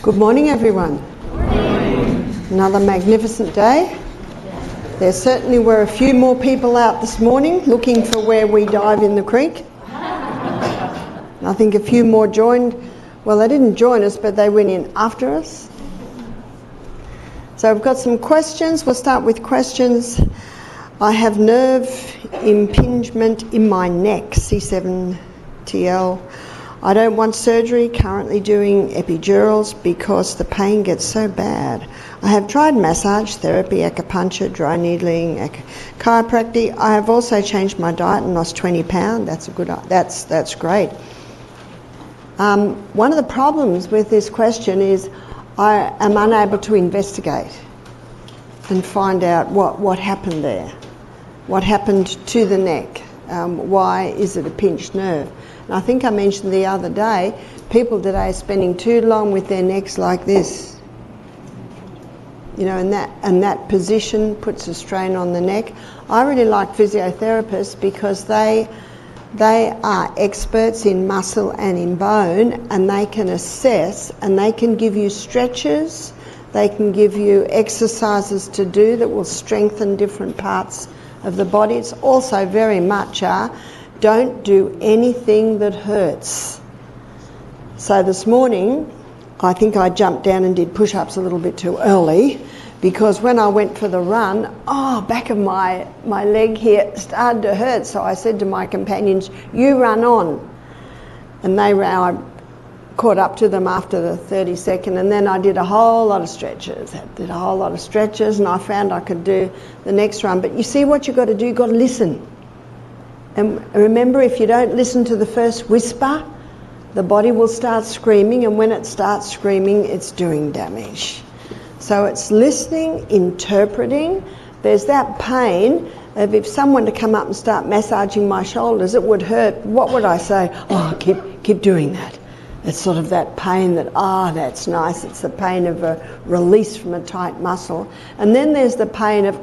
Good morning, everyone. Another magnificent day. There certainly were a few more people out this morning looking for where we dive in the creek. I think a few more joined. Well, they didn't join us, but they went in after us. So I've got some questions. We'll start with questions. I have nerve impingement in my neck, C7TL. I don't want surgery, currently doing epidurals because the pain gets so bad. I have tried massage, therapy, acupuncture, dry needling, chiropractic. I have also changed my diet and lost 20 pounds. That's great. One of the problems with this question is I am unable to investigate and find out what happened there. What happened to the neck? Why is it a pinched nerve? And I think I mentioned the other day, people today are spending too long with their necks like this. You know, and that position puts a strain on the neck. I really like physiotherapists because they are experts in muscle and in bone, and they can assess and they can give you stretches, they can give you exercises to do that will strengthen different parts of the body. It's also very much don't do anything that hurts. So this morning, I think I jumped down and did push-ups a little bit too early because when I went for the run, back of my leg here started to hurt. So I said to my companions, you run on. And I caught up to them after the 30-second, and then I did a whole lot of stretches. And I found I could do the next run. But you see what you've got to do? You've got to listen. And remember, if you don't listen to the first whisper, the body will start screaming, and when it starts screaming, it's doing damage. So it's listening, interpreting. There's that pain of if someone to come up and start massaging my shoulders, it would hurt. What would I say? Keep doing that. It's sort of that pain that, that's nice. It's the pain of a release from a tight muscle. And then there's the pain of,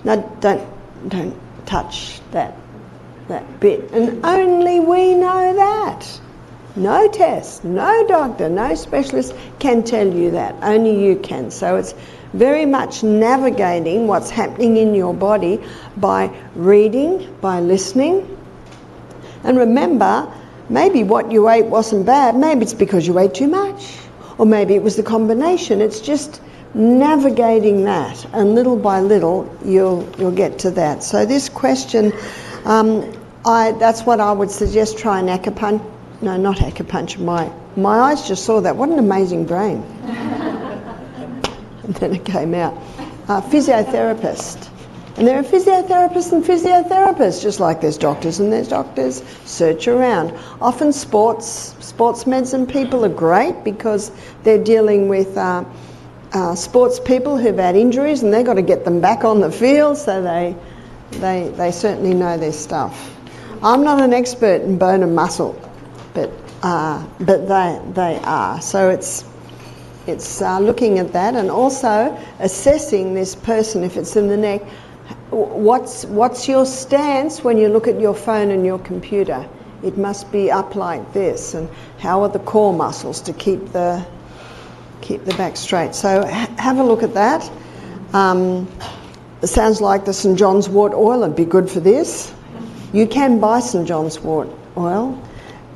no, don't touch that bit. And only we know that. No test, no doctor, no specialist can tell you that. Only you can. So it's very much navigating what's happening in your body by reading, by listening. And remember, maybe what you ate wasn't bad. Maybe it's because you ate too much. Or maybe it was the combination. It's just navigating that. And little by little, you'll get to that. So this question, that's what I would suggest. Try an acupuncture. No, not acupuncture. My eyes just saw that. What an amazing brain. And then it came out. Physiotherapist. And there are physiotherapists and physiotherapists, just like there's doctors and there's doctors. Search around. Often sports medicine people are great because they're dealing with sports people who've had injuries and they've got to get them back on the field, so they certainly know their stuff. I'm not an expert in bone and muscle, but they are. So it's looking at that and also assessing this person if it's in the neck. What's your stance when you look at your phone and your computer? It must be up like this. And how are the core muscles to keep the back straight? So have a look at that. It sounds like the St. John's wort oil would be good for this. You can buy St. John's wort oil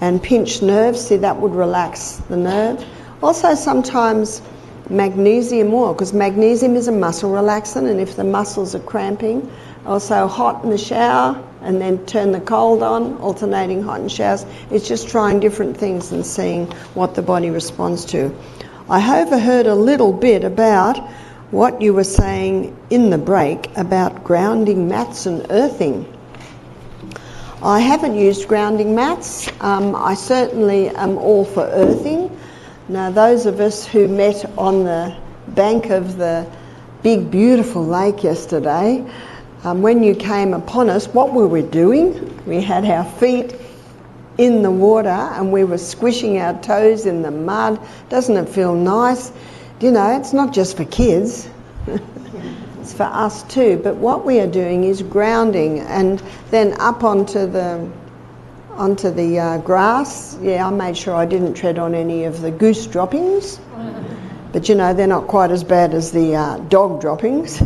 and pinch nerves. See, that would relax the nerve. Also sometimes magnesium oil, because magnesium is a muscle relaxant, and if the muscles are cramping, also hot in the shower and then turn the cold on, alternating hot and showers. It's just trying different things and seeing what the body responds to. I overheard a little bit about what you were saying in the break about grounding mats and earthing. I haven't used grounding mats. I certainly am all for earthing. Now, those of us who met on the bank of the big, beautiful lake yesterday, when you came upon us, what were we doing? We had our feet in the water and we were squishing our toes in the mud. Doesn't it feel nice? You know, it's not just for kids. It's for us too. But what we are doing is grounding, and then up onto the grass. Yeah, I made sure I didn't tread on any of the goose droppings. But you know, they're not quite as bad as the dog droppings.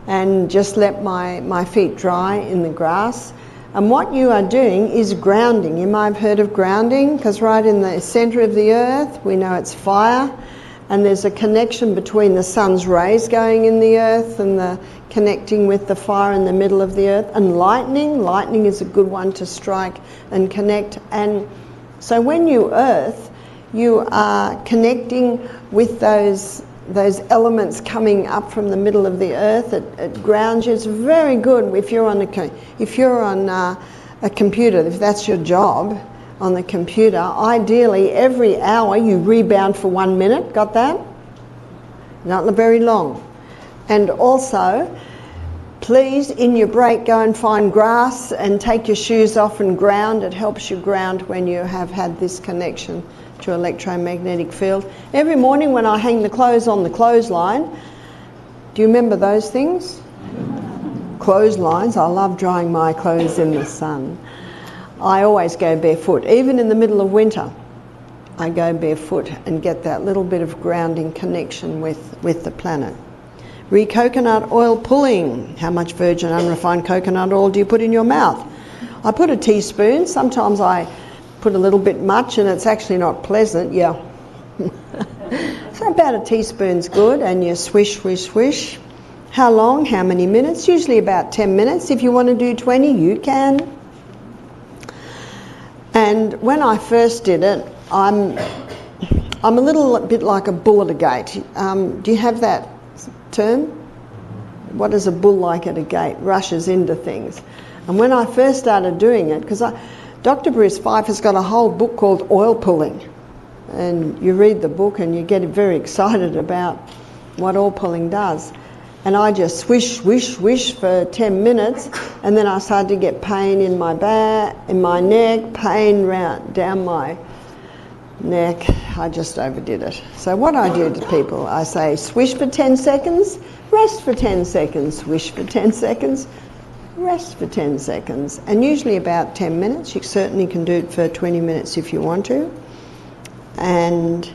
And just let my feet dry in the grass. And what you are doing is grounding. You might have heard of grounding, because right in the centre of the earth, we know it's fire, and there's a connection between the sun's rays going in the earth and the connecting with the fire in the middle of the earth. And lightning is a good one to strike and connect. And so when you earth, you are connecting with those elements coming up from the middle of the earth. It grounds you. It's very good if you're on a computer, if that's your job on the computer. Ideally, every hour you rebound for 1 minute. Got that? Not very long. And also, please, in your break, go and find grass and take your shoes off and ground. It helps you ground when you have had this connection to electromagnetic field. Every morning when I hang the clothes on the clothesline, do you remember those things? Clotheslines. I love drying my clothes in the sun. I always go barefoot. Even in the middle of winter, I go barefoot and get that little bit of grounding connection with the planet. Coconut oil pulling. How much virgin unrefined coconut oil do you put in your mouth? I put a teaspoon. Sometimes I put a little bit much and it's actually not pleasant. Yeah. So about a teaspoon's good, and you swish, swish, swish. How long? How many minutes? Usually about 10 minutes. If you want to do 20, you can. And when I first did it, I'm a little bit like a bull at a gate. Do you have that term? What is a bull like at a gate? Rushes into things. And when I first started doing it, because Dr. Bruce Fife has got a whole book called Oil Pulling, and you read the book and you get very excited about what oil pulling does. And I just swish, swish, swish for 10 minutes, and then I started to get pain in my back, in my neck, pain down my neck. I just overdid it. So what I do to people, I say swish for 10 seconds, rest for 10 seconds, swish for 10 seconds, rest for 10 seconds. And usually about 10 minutes. You certainly can do it for 20 minutes if you want to. And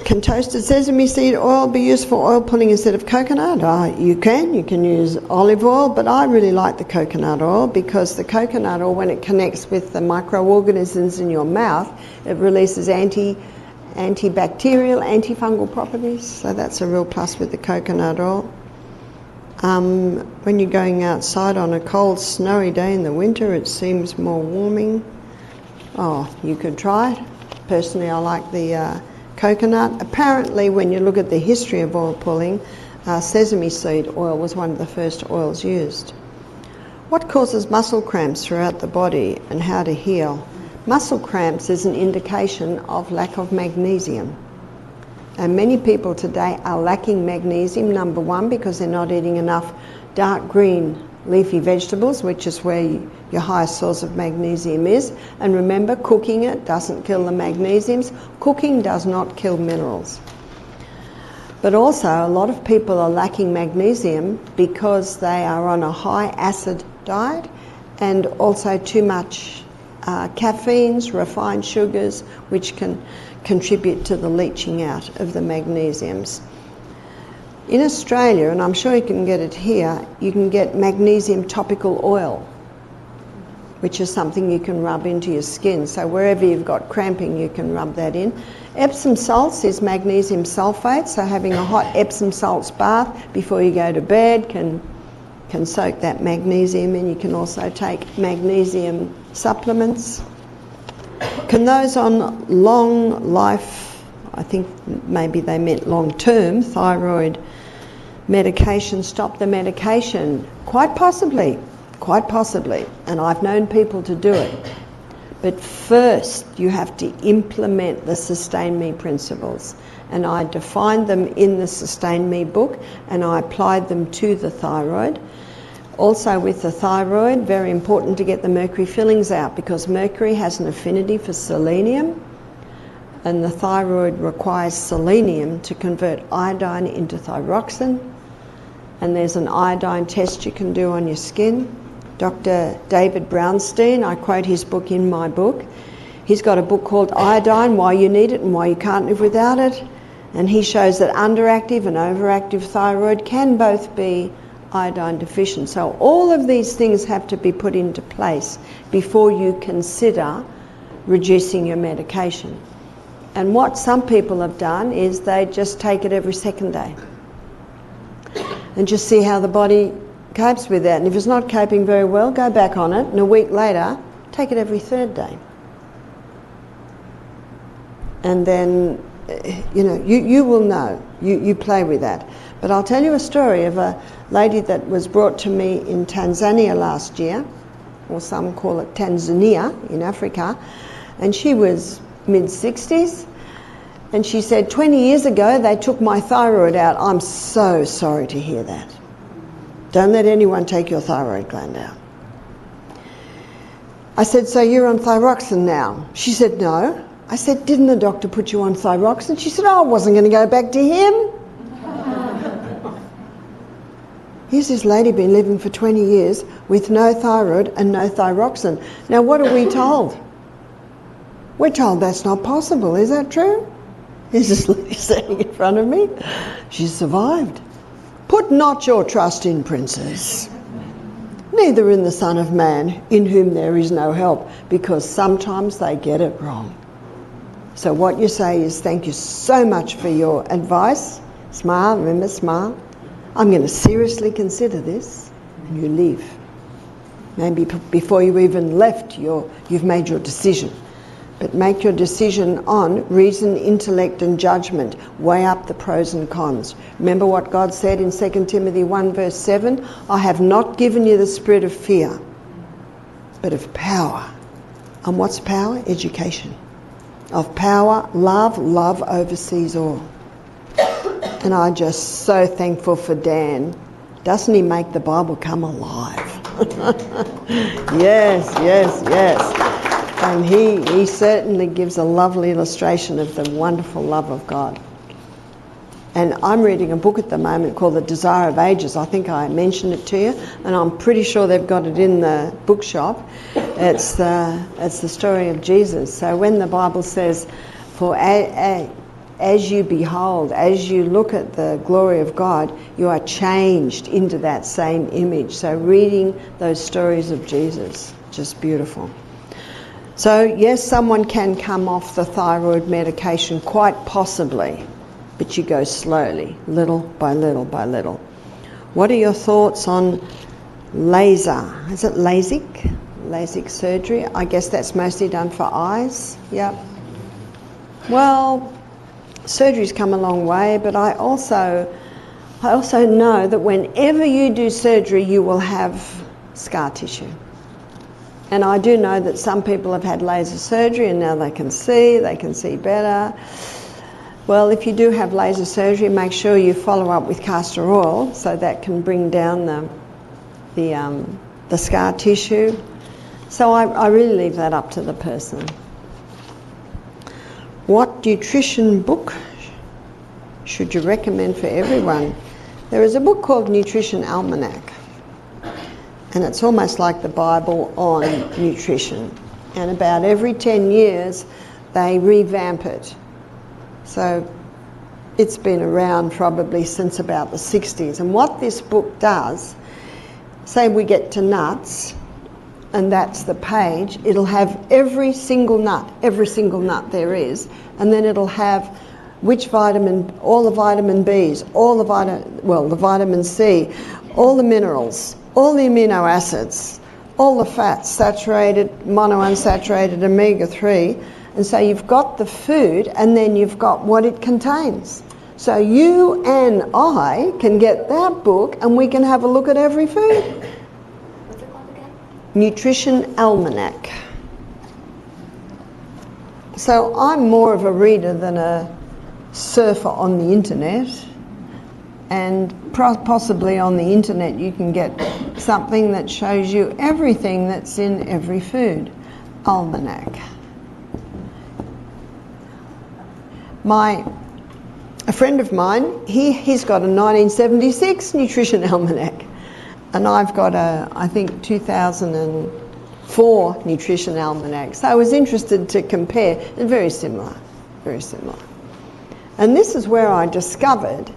can toasted sesame seed oil be used for oil pulling instead of coconut? You can use olive oil, but I really like the coconut oil, because the coconut oil, when it connects with the microorganisms in your mouth, it releases antibacterial, antifungal properties. So that's a real plus with the coconut oil. When you're going outside on a cold, snowy day in the winter, it seems more warming. Oh, you could try it. Personally, I like the coconut. Apparently, when you look at the history of oil pulling, sesame seed oil was one of the first oils used. What causes muscle cramps throughout the body and how to heal? Muscle cramps is an indication of lack of magnesium. And many people today are lacking magnesium, number one, because they're not eating enough dark green leafy vegetables, which is where your highest source of magnesium is. And remember, cooking it doesn't kill the magnesiums. Cooking does not kill minerals. But also, a lot of people are lacking magnesium because they are on a high acid diet, and also too much caffeines, refined sugars, which can contribute to the leaching out of the magnesiums. In Australia, and I'm sure you can get it here, you can get magnesium topical oil, which is something you can rub into your skin. So wherever you've got cramping, you can rub that in. Epsom salts is magnesium sulfate, so having a hot Epsom salts bath before you go to bed can soak that magnesium in. You can also take magnesium supplements. Can those on long life, I think maybe they meant long-term, thyroid medication stop the medication? Quite possibly, and I've known people to do it. But first you have to implement the Sustain Me principles, and I defined them in the Sustain Me book, and I applied them to the thyroid. Also with the thyroid, very important to get the mercury fillings out, because mercury has an affinity for selenium, and the thyroid requires selenium to convert iodine into thyroxine. And there's an iodine test you can do on your skin. Dr. David Brownstein, I quote his book in my book, He's got a book called Iodine, Why You Need It and Why You Can't Live Without It. And he shows that underactive and overactive thyroid can both be iodine deficient. So all of these things have to be put into place before you consider reducing your medication. And what some people have done is they just take it every second day and just see how the body copes with that. And if it's not coping very well, go back on it, and a week later, take it every third day. And then, you will know. You play with that. But I'll tell you a story of a lady that was brought to me in Tanzania last year, or some call it Tanzania in Africa, and she was mid-60s, and she said, 20 years ago they took my thyroid out. I'm so sorry to hear that. Don't let anyone take your thyroid gland out. I said, so you're on thyroxine now? She said, no. I said, didn't the doctor put you on thyroxine? She said, oh, I wasn't going to go back to him. Here's this lady been living for 20 years with no thyroid and no thyroxine. Now, what are we told? We're told that's not possible. Is that true? Here's this lady standing in front of me. She survived. Put not your trust in princes, neither in the Son of Man, in whom there is no help, because sometimes they get it wrong. So what you say is, thank you so much for your advice. Smile, remember, smile. I'm going to seriously consider this, and you leave. Maybe before you even left, you've made your decision. But make your decision on reason, intellect and judgment. Weigh up the pros and cons. Remember what God said in 2 Timothy 1 verse 7? I have not given you the spirit of fear, but of power. And what's power? Education. Of power, love. Love oversees all. And I'm just so thankful for Dan. Doesn't he make the Bible come alive? Yes, yes, yes. And he certainly gives a lovely illustration of the wonderful love of God. And I'm reading a book at the moment called The Desire of Ages. I think I mentioned it to you, and I'm pretty sure they've got it in the bookshop. It's the story of Jesus. So when the Bible says, for as you behold, as you look at the glory of God, you are changed into that same image. So reading those stories of Jesus, just beautiful. So yes, someone can come off the thyroid medication, quite possibly, but you go slowly, little by little by little. What are your thoughts on laser? Is it LASIK? LASIK surgery? I guess that's mostly done for eyes. Yep. Well, surgery's come a long way, but I also know that whenever you do surgery, you will have scar tissue. And I do know that some people have had laser surgery and now they can see better. Well, if you do have laser surgery, make sure you follow up with castor oil, so that can bring down the scar tissue. So I really leave that up to the person. What nutrition book should you recommend for everyone? There is a book called Nutrition Almanac, and it's almost like the Bible on nutrition. And about every 10 years, they revamp it. So it's been around probably since about the 60s. And what this book does, say we get to nuts, and that's the page, it'll have every single nut there is, and then it'll have which vitamin, all the vitamin Bs, the vitamin C, all the minerals, all the amino acids, all the fats, saturated, monounsaturated, omega-3. And so you've got the food, and then you've got what it contains. So you and I can get that book, and we can have a look at every food. What's it called again? Nutrition Almanac. So I'm more of a reader than a surfer on the internet, and possibly on the internet you can get something that shows you everything that's in every food. Almanac. A friend of mine, he's got a 1976 Nutrition Almanac, and I've got I think 2003 4 nutrition almanacs. So I was interested to compare, and very similar, very similar. And this is where I discovered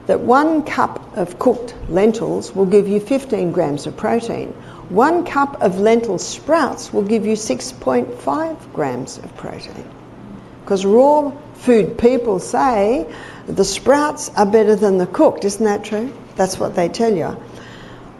that 1 cup of cooked lentils will give you 15 grams of protein. 1 cup of lentil sprouts will give you 6.5 grams of protein. Because raw food people say the sprouts are better than the cooked. Isn't that true? That's what they tell you.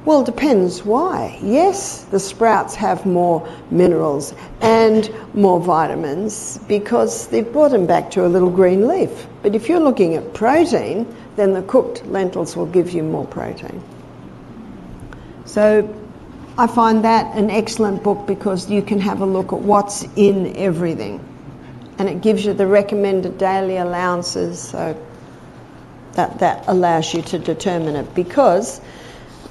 Well, it depends why. Yes, the sprouts have more minerals and more vitamins because they've brought them back to a little green leaf. But if you're looking at protein, then the cooked lentils will give you more protein. So I find that an excellent book because you can have a look at what's in everything. And it gives you the recommended daily allowances, so that allows you to determine it, because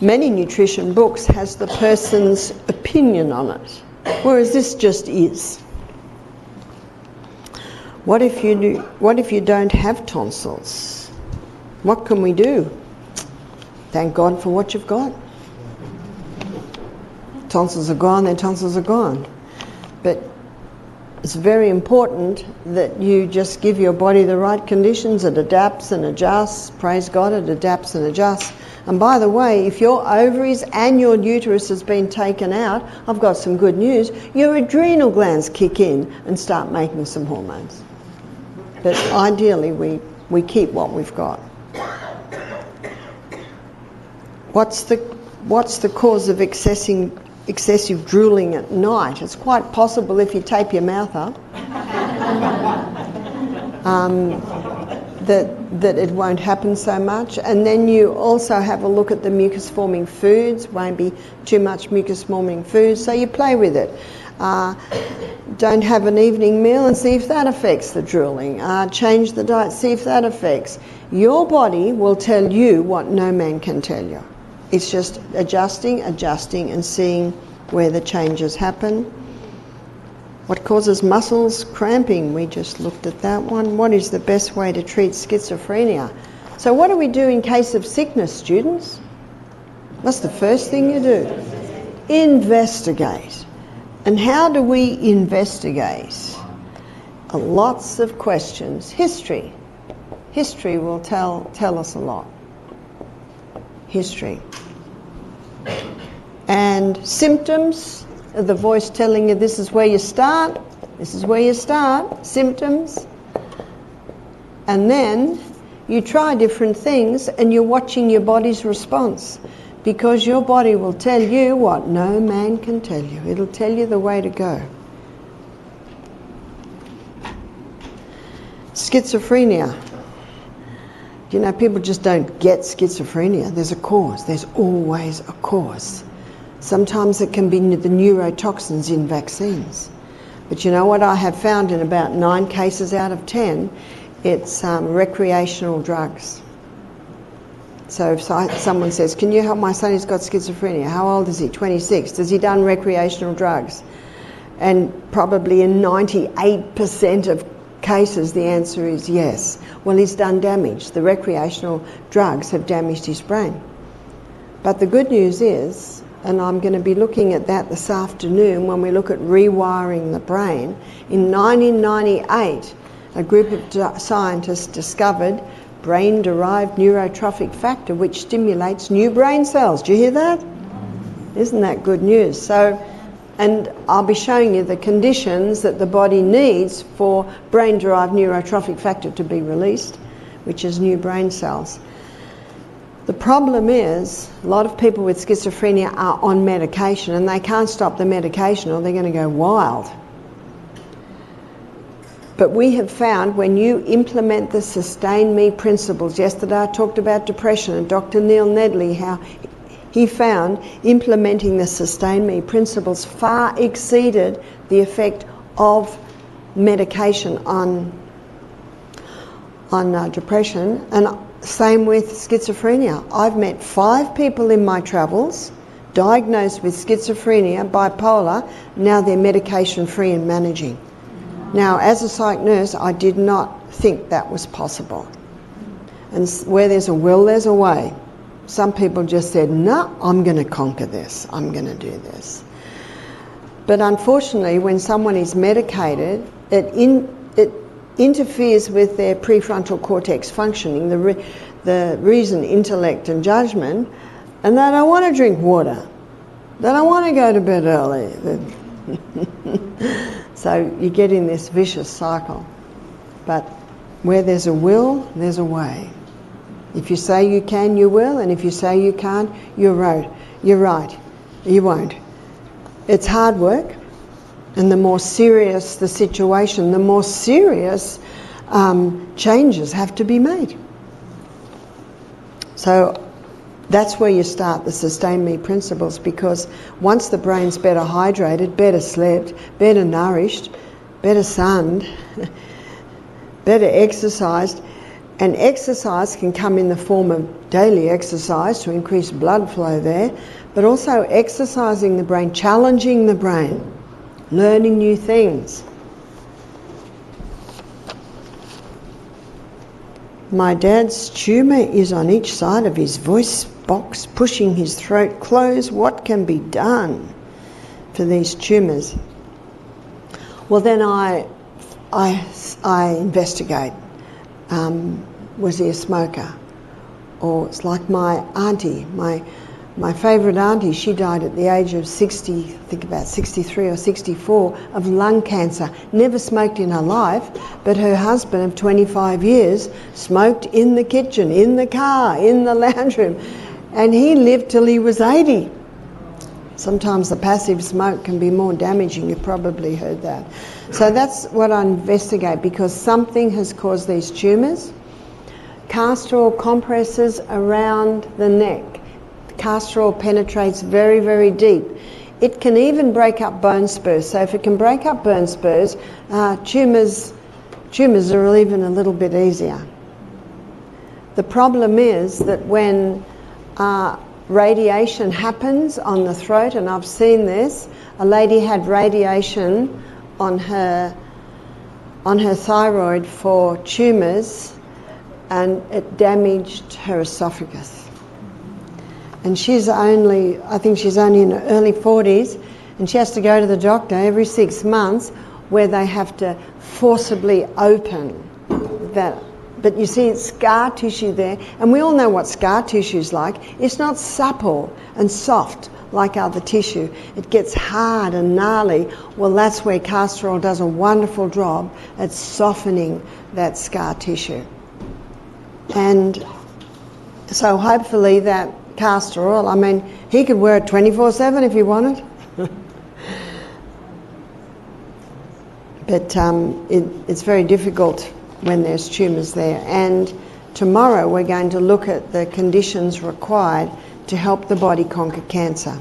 many nutrition books has the person's opinion on it, whereas this just is. What if you don't have tonsils? What can we do? Thank God for what you've got. Tonsils are gone, their tonsils are gone. But it's very important that you just give your body the right conditions. It adapts and adjusts. Praise God, it adapts and adjusts. And by the way, if your ovaries and your uterus has been taken out, I've got some good news. Your adrenal glands kick in and start making some hormones. But ideally, we keep what we've got. What's the cause of excessive drooling at night? It's quite possible if you tape your mouth up that it won't happen so much. And then you also have a look at the mucus forming foods. Won't be too much mucus forming foods, so you play with it. Don't have an evening meal and see if that affects the drooling. Change the diet, see if that affects. Your body will tell you what no man can tell you. It's just adjusting and seeing where the changes happen. What causes muscles cramping? We just looked at that one. What is the best way to treat schizophrenia? So what do we do in case of sickness, students? What's the first thing you do? Investigate. And how do we investigate? Lots of questions. History. History will tell us a lot. History. And symptoms, the voice telling you this is where you start, symptoms. And then you try different things and you're watching your body's response, because your body will tell you what no man can tell you. It'll tell you the way to go. Schizophrenia. You know, people just don't get schizophrenia. There's a cause. There's always a cause. Sometimes it can be the neurotoxins in vaccines. But you know what I have found in about 9 cases out of 10? It's recreational drugs. So if someone says, can you help my son, he's got schizophrenia. How old is he? 26. Has he done recreational drugs? And probably in 98% of cases the answer is yes. Well, he's done damage. The recreational drugs have damaged his brain. But the good news is, and I'm going to be looking at that this afternoon when we look at rewiring the brain, in 1998 a group of scientists discovered brain-derived neurotrophic factor which stimulates new brain cells. Do you hear that? Isn't that good news? So, and I'll be showing you the conditions that the body needs for brain-derived neurotrophic factor to be released, which is new brain cells. The problem is a lot of people with schizophrenia are on medication and they can't stop the medication or they're going to go wild. But we have found when you implement the Sustain Me principles, yesterday I talked about depression and Dr. Neil Nedley, how he found implementing the Sustain Me principles far exceeded the effect of medication on depression. And same with schizophrenia. I've met 5 people in my travels diagnosed with schizophrenia, bipolar. Now they're medication free and managing. Now, as a psych nurse, I did not think that was possible. And where there's a will, there's a way. Some people just said, no, I'm going to conquer this. I'm going to do this. But unfortunately, when someone is medicated, it interferes with their prefrontal cortex functioning, the reason, intellect and judgment, and they don't want to drink water. They don't want to go to bed early. So you get in this vicious cycle. But where there's a will, there's a way. If you say you can, you will, and if you say you can't, you're right. You're right. You won't. It's hard work, and the more serious the situation, the more serious changes have to be made. So that's where you start the Sustain Me principles, because once the brain's better hydrated, better slept, better nourished, better sunned, better exercised, and exercise can come in the form of daily exercise to increase blood flow there, but also exercising the brain, challenging the brain, learning new things. My dad's tumour is on each side of his voice box, pushing his throat closed. What can be done for these tumours? Well, then I investigate. Was he a smoker? Or it's like my auntie, my favourite auntie, she died at the age of 60, I think about 63 or 64, of lung cancer. Never smoked in her life, but her husband of 25 years smoked in the kitchen, in the car, in the lounge room, and he lived till he was 80. Sometimes the passive smoke can be more damaging, you've probably heard that. So that's what I investigate, because something has caused these tumours. Castor oil compresses around the neck. Castor oil penetrates very, very deep. It can even break up bone spurs. So if it can break up bone spurs, tumours are even a little bit easier. The problem is that when radiation happens on the throat, and I've seen this, a lady had radiation on her thyroid for tumours, and it damaged her esophagus. And she's only, I think she's only in her early 40s, and she has to go to the doctor every 6 months, where they have to forcibly open that. But you see, it's scar tissue there, and we all know what scar tissue is like. It's not supple and soft like other tissue. It gets hard and gnarly. Well, that's where castor oil does a wonderful job at softening that scar tissue. And so hopefully that castor oil, I mean, he could wear it 24/7 if he wanted. But it's very difficult when there's tumours there. And tomorrow we're going to look at the conditions required to help the body conquer cancer.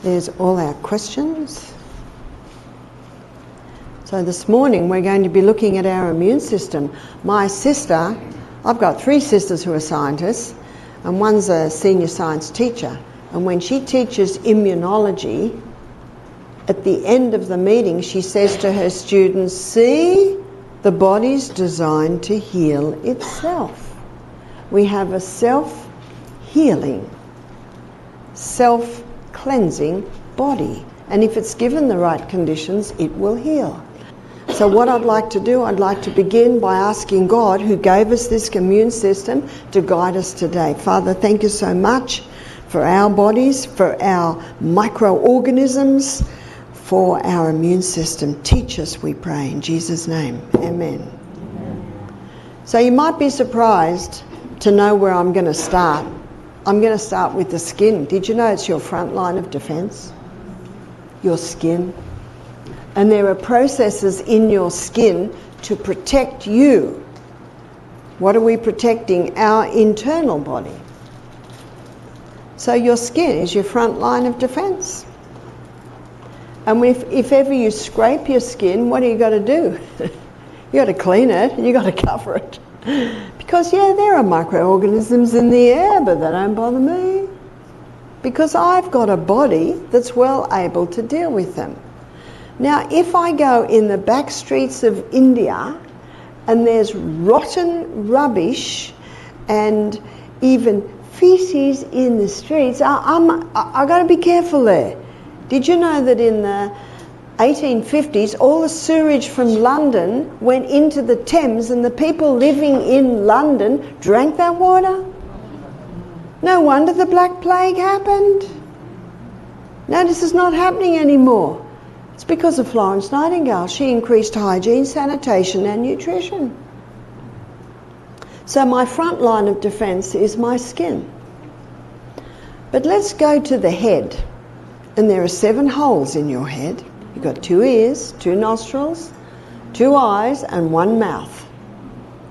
There's all our questions. So this morning we're going to be looking at our immune system. My sister, I've got 3 sisters who are scientists, and one's a senior science teacher. And when she teaches immunology, at the end of the meeting she says to her students, see, the body's designed to heal itself. We have a self-healing, self-cleansing body. And if it's given the right conditions, it will heal. So what I'd like to do, I'd like to begin by asking God, who gave us this immune system, to guide us today. Father, thank you so much for our bodies, for our microorganisms, for our immune system. Teach us, we pray, in Jesus' name. Amen. So you might be surprised to know where I'm going to start. I'm going to start with the skin. Did you know it's your front line of defence? Your skin. And there are processes in your skin to protect you. What are we protecting? Our internal body. So your skin is your front line of defence. And if ever you scrape your skin, what do you got to do? You got to clean it, and you got to cover it. Because there are microorganisms in the air, but they don't bother me. Because I've got a body that's well able to deal with them. Now, if I go in the back streets of India and there's rotten rubbish and even feces in the streets. I got to be careful there. Did you know that in the 1850s, all the sewage from London went into the Thames, and the people living in London drank that water? No wonder the Black Plague happened. No, this is not happening anymore. It's because of Florence Nightingale. She increased hygiene, sanitation and nutrition. So my front line of defence is my skin. But let's go to the head. And there are 7 holes in your head. You've got 2 ears, 2 nostrils, 2 eyes and 1 mouth.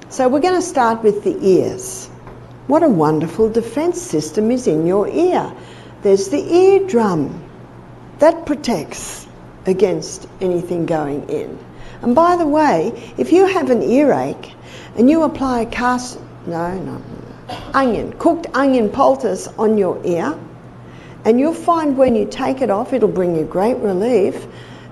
So we're going to start with the ears. What a wonderful defence system is in your ear. There's the eardrum. That protects against anything going in. And by the way, if you have an earache and you apply a cooked onion poultice on your ear, and you'll find when you take it off, it'll bring you great relief,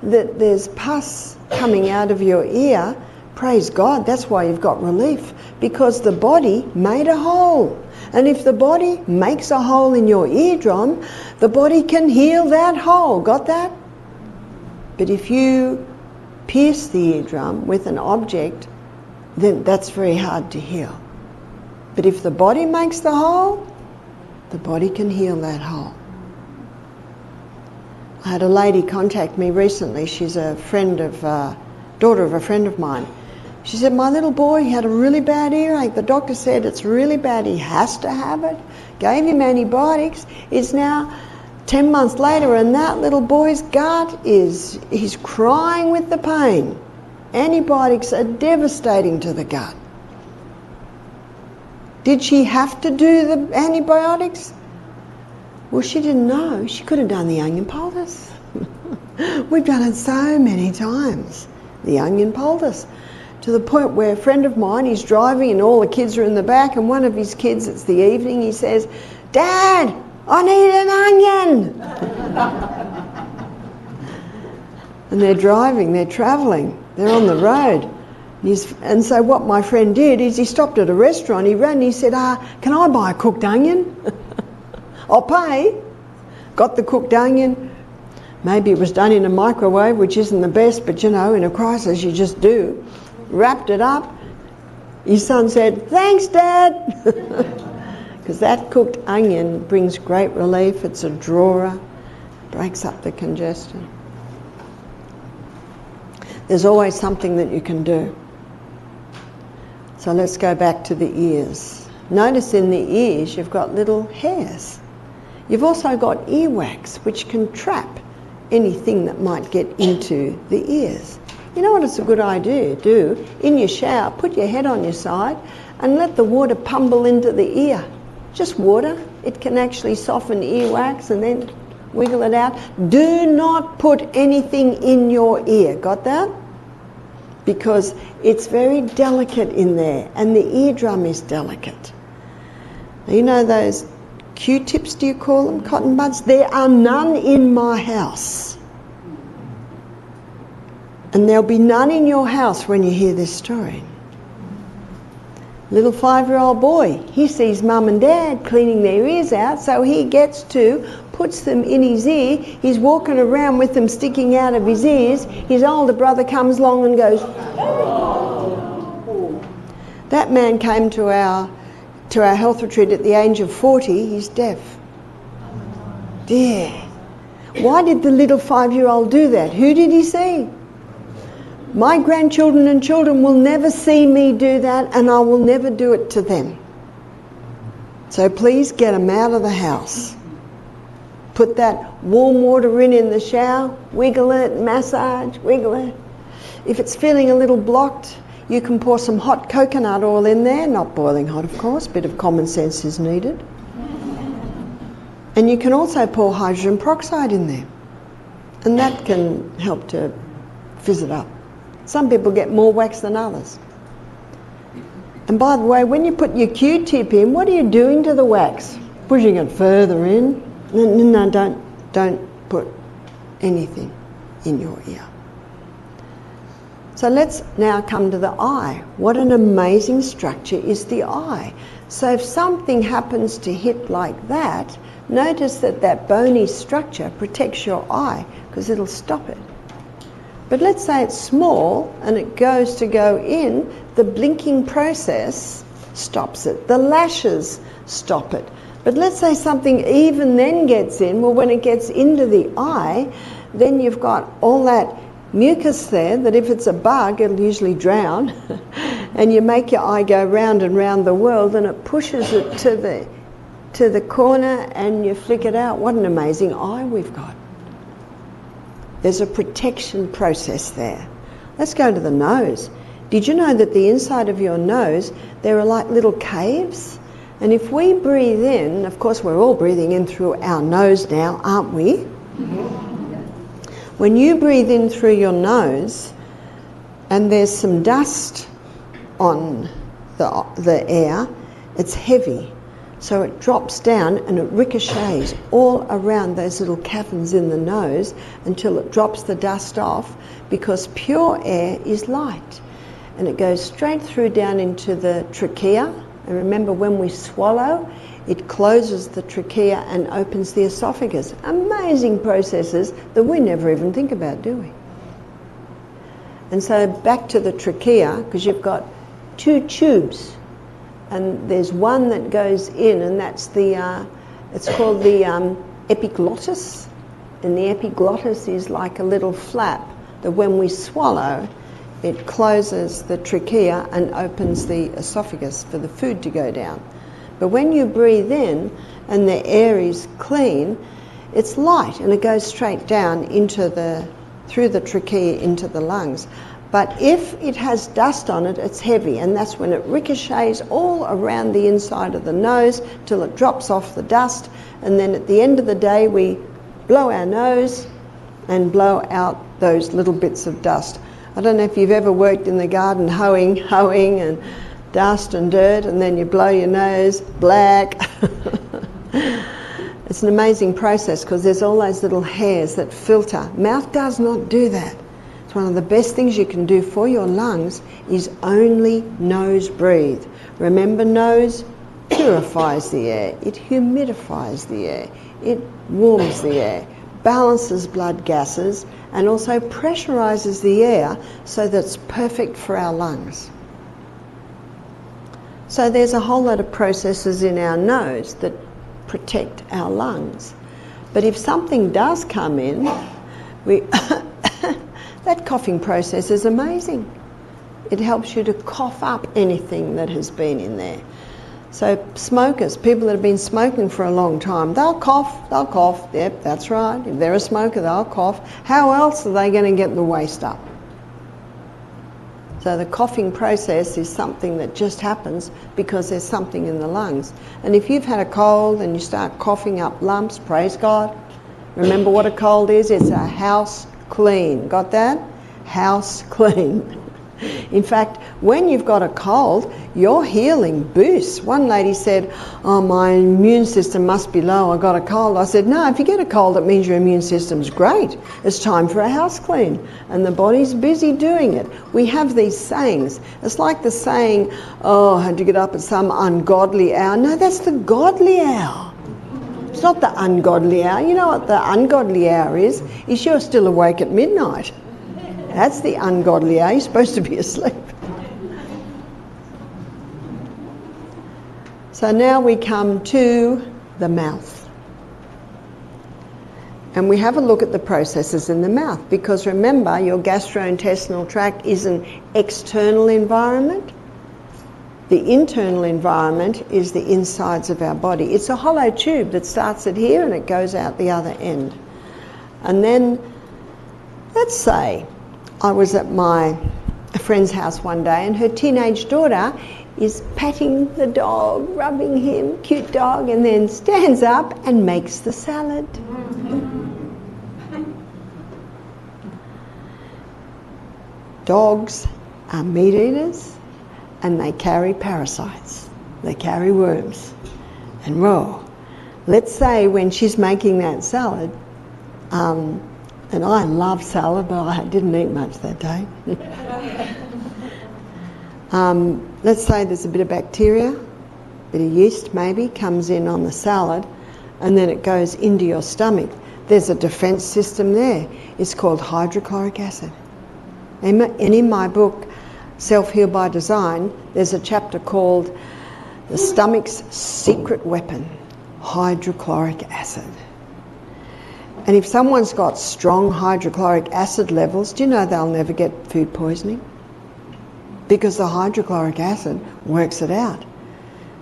that there's pus coming out of your ear. Praise God, that's why you've got relief, because the body made a hole. And if the body makes a hole in your eardrum, the body can heal that hole. Got that? But if you pierce the eardrum with an object, then that's very hard to heal. But if the body makes the hole, the body can heal that hole. I had a lady contact me recently. She's a daughter of a friend of mine. She said, my little boy, he had a really bad earache. The doctor said it's really bad. He has to have it. Gave him antibiotics. It's now 10 months later, and that little boy's gut he's crying with the pain. Antibiotics are devastating to the gut. Did she have to do the antibiotics? Well, she didn't know. She could have done the onion poultice. We've done it so many times, the onion poultice, to the point where a friend of mine, he's driving and all the kids are in the back, and one of his kids, it's the evening, he says, Dad, I need an onion. And they're driving, they're travelling, they're on the road. And so what my friend did is he stopped at a restaurant, he ran and he said, can I buy a cooked onion? I'll pay. Got the cooked onion. Maybe it was done in a microwave, which isn't the best, but you know, in a crisis you just do. Wrapped it up. His son said, thanks, Dad. Because that cooked onion brings great relief. It's a drawer, breaks up the congestion. There's always something that you can do. So let's go back to the ears. Notice in the ears you've got little hairs. You've also got earwax, which can trap anything that might get into the ears. You know what it's a good idea to do? In your shower, put your head on your side and let the water pumble into the ear. Just water. It can actually soften earwax and then wiggle it out. Do not put anything in your ear. Got that? Because it's very delicate in there, and the eardrum is delicate. Now, you know those Q-tips, do you call them? Cotton buds? There are none in my house. And there'll be none in your house when you hear this story. Little 5-year-old boy, he sees mum and dad cleaning their ears out, so he puts them in his ear. He's walking around with them sticking out of his ears. His older brother comes along and goes, oh. That man came to our health retreat at the age of 40. He's deaf. Dear. Why did the little 5-year-old do that? Who did he see? My grandchildren and children will never see me do that, and I will never do it to them. So please get them out of the house. Put that warm water in the shower, wiggle it, massage, wiggle it. If it's feeling a little blocked, you can pour some hot coconut oil in there, not boiling hot of course, a bit of common sense is needed. And you can also pour hydrogen peroxide in there, and that can help to fizz it up. Some people get more wax than others. And by the way, when you put your Q-tip in, what are you doing to the wax? Pushing it further in? No, don't put anything in your ear. So let's now come to the eye. What an amazing structure is the eye. So if something happens to hit like that, notice that that bony structure protects your eye because it'll stop it. But let's say it's small and it goes to go in, the blinking process stops it. The lashes stop it. But let's say something even then gets in. Well, when it gets into the eye, then you've got all that mucus there that if it's a bug, it'll usually drown. And you make your eye go round and round the world and it pushes it to the corner and you flick it out. What an amazing eye we've got. There's a protection process there. Let's go to the nose. Did you know that the inside of your nose, there are like little caves? And if we breathe in, of course we're all breathing in through our nose now, aren't we? When you breathe in through your nose and there's some dust on the air, it's heavy. So it drops down and it ricochets all around those little caverns in the nose until it drops the dust off, because pure air is light. And it goes straight through down into the trachea. And remember, when we swallow, it closes the trachea and opens the esophagus. Amazing processes that we never even think about, do we? And so back to the trachea, because you've got two tubes. And there's one that goes in, and that's it's called the epiglottis. And the epiglottis is like a little flap that when we swallow, it closes the trachea and opens the esophagus for the food to go down. But when you breathe in and the air is clean, it's light and it goes straight down through the trachea into the lungs. But if it has dust on it, it's heavy, and that's when it ricochets all around the inside of the nose till it drops off the dust, and then at the end of the day we blow our nose and blow out those little bits of dust. I don't know if you've ever worked in the garden hoeing and dust and dirt, and then you blow your nose black. It's an amazing process because there's all those little hairs that filter. Mouth does not do that. It's one of the best things you can do for your lungs is only nose breathe. Remember, nose purifies the air, it humidifies the air, it warms the air, balances blood gases, and also pressurizes the air so that it's perfect for our lungs. So there's a whole lot of processes in our nose that protect our lungs. But if something does come in, that coughing process is amazing. It helps you to cough up anything that has been in there. So smokers, people that have been smoking for a long time, they'll cough. Yep, that's right. If they're a smoker, they'll cough. How else are they going to get the waste up? So the coughing process is something that just happens because there's something in the lungs. And if you've had a cold and you start coughing up lumps, praise God. Remember what a cold is? It's a house clean. Got that? House clean. In fact, when you've got a cold, your healing boosts. One lady said, oh, my immune system must be low, I got a cold. I said, no, if you get a cold, it means your immune system's great. It's time for a house clean. And the body's busy doing it. We have these sayings. It's like the saying, oh, I had to get up at some ungodly hour. No, that's the godly hour. It's not the ungodly hour. You know what the ungodly hour is? Is you're still awake at midnight. That's the ungodly hour. You're supposed to be asleep. So now we come to the mouth. And we have a look at the processes in the mouth, because remember, your gastrointestinal tract is an external environment. The internal environment is the insides of our body. It's a hollow tube that starts at here and it goes out the other end. And then, let's say, I was at my friend's house one day and her teenage daughter is patting the dog, rubbing him, cute dog, and then stands up and makes the salad. Dogs are meat eaters and they carry parasites. They carry worms. And let's say when she's making that salad, And I love salad, but I didn't eat much that day. Let's say there's a bit of bacteria, a bit of yeast maybe, comes in on the salad, and then it goes into your stomach. There's a defence system there. It's called hydrochloric acid. And in my book, Self-Heal by Design, there's a chapter called The Stomach's Secret Weapon, hydrochloric acid. And if someone's got strong hydrochloric acid levels, do you know they'll never get food poisoning? Because the hydrochloric acid works it out.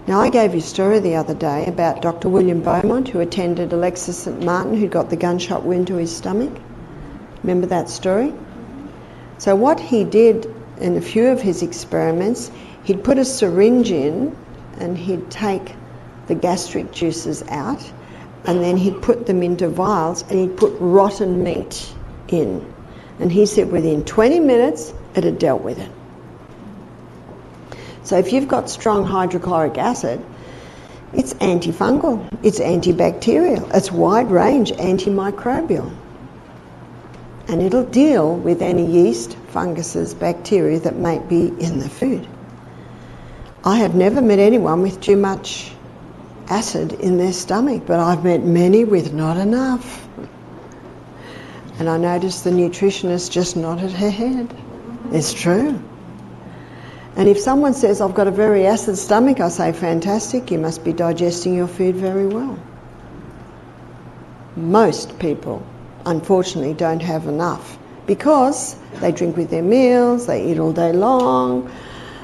Now, I gave you a story the other day about Dr. William Beaumont, who attended Alexis St. Martin, who got the gunshot wound to his stomach. Remember that story? So what he did in a few of his experiments, he'd put a syringe in and he'd take the gastric juices out, and then he'd put them into vials and he'd put rotten meat in. And he said within 20 minutes it had dealt with it. So if you've got strong hydrochloric acid, it's antifungal, it's antibacterial, it's wide range antimicrobial. And it'll deal with any yeast, funguses, bacteria that might be in the food. I have never met anyone with too much acid in their stomach, but I've met many with not enough. And I noticed the nutritionist just nodded her head. It's true. And if someone says, I've got a very acid stomach, I say, fantastic, you must be digesting your food very well. Most people, unfortunately, don't have enough because they drink with their meals, they eat all day long,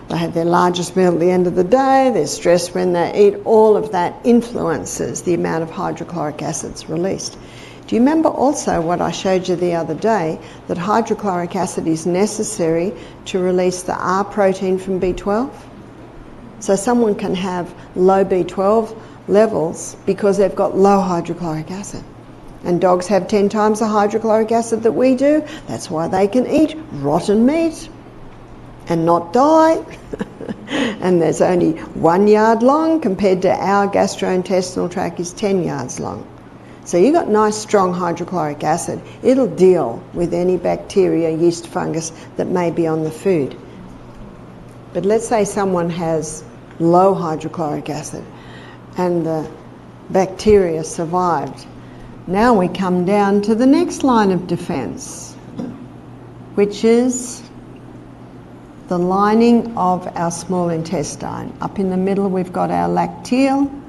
they have their largest meal at the end of the day, they're stressed when they eat. All of that influences the amount of hydrochloric acids released. Do you remember also what I showed you the other day, that hydrochloric acid is necessary to release the R protein from B12? So someone can have low B12 levels because they've got low hydrochloric acid. And dogs have 10 times the hydrochloric acid that we do. That's why they can eat rotten meat and not die. And there's only 1 yard long compared to our gastrointestinal tract is 10 yards long. So you've got nice strong hydrochloric acid. It'll deal with any bacteria, yeast, fungus that may be on the food. But let's say someone has low hydrochloric acid and the bacteria survived. Now we come down to the next line of defense, which is the lining of our small intestine. Up in the middle we've got our lacteal.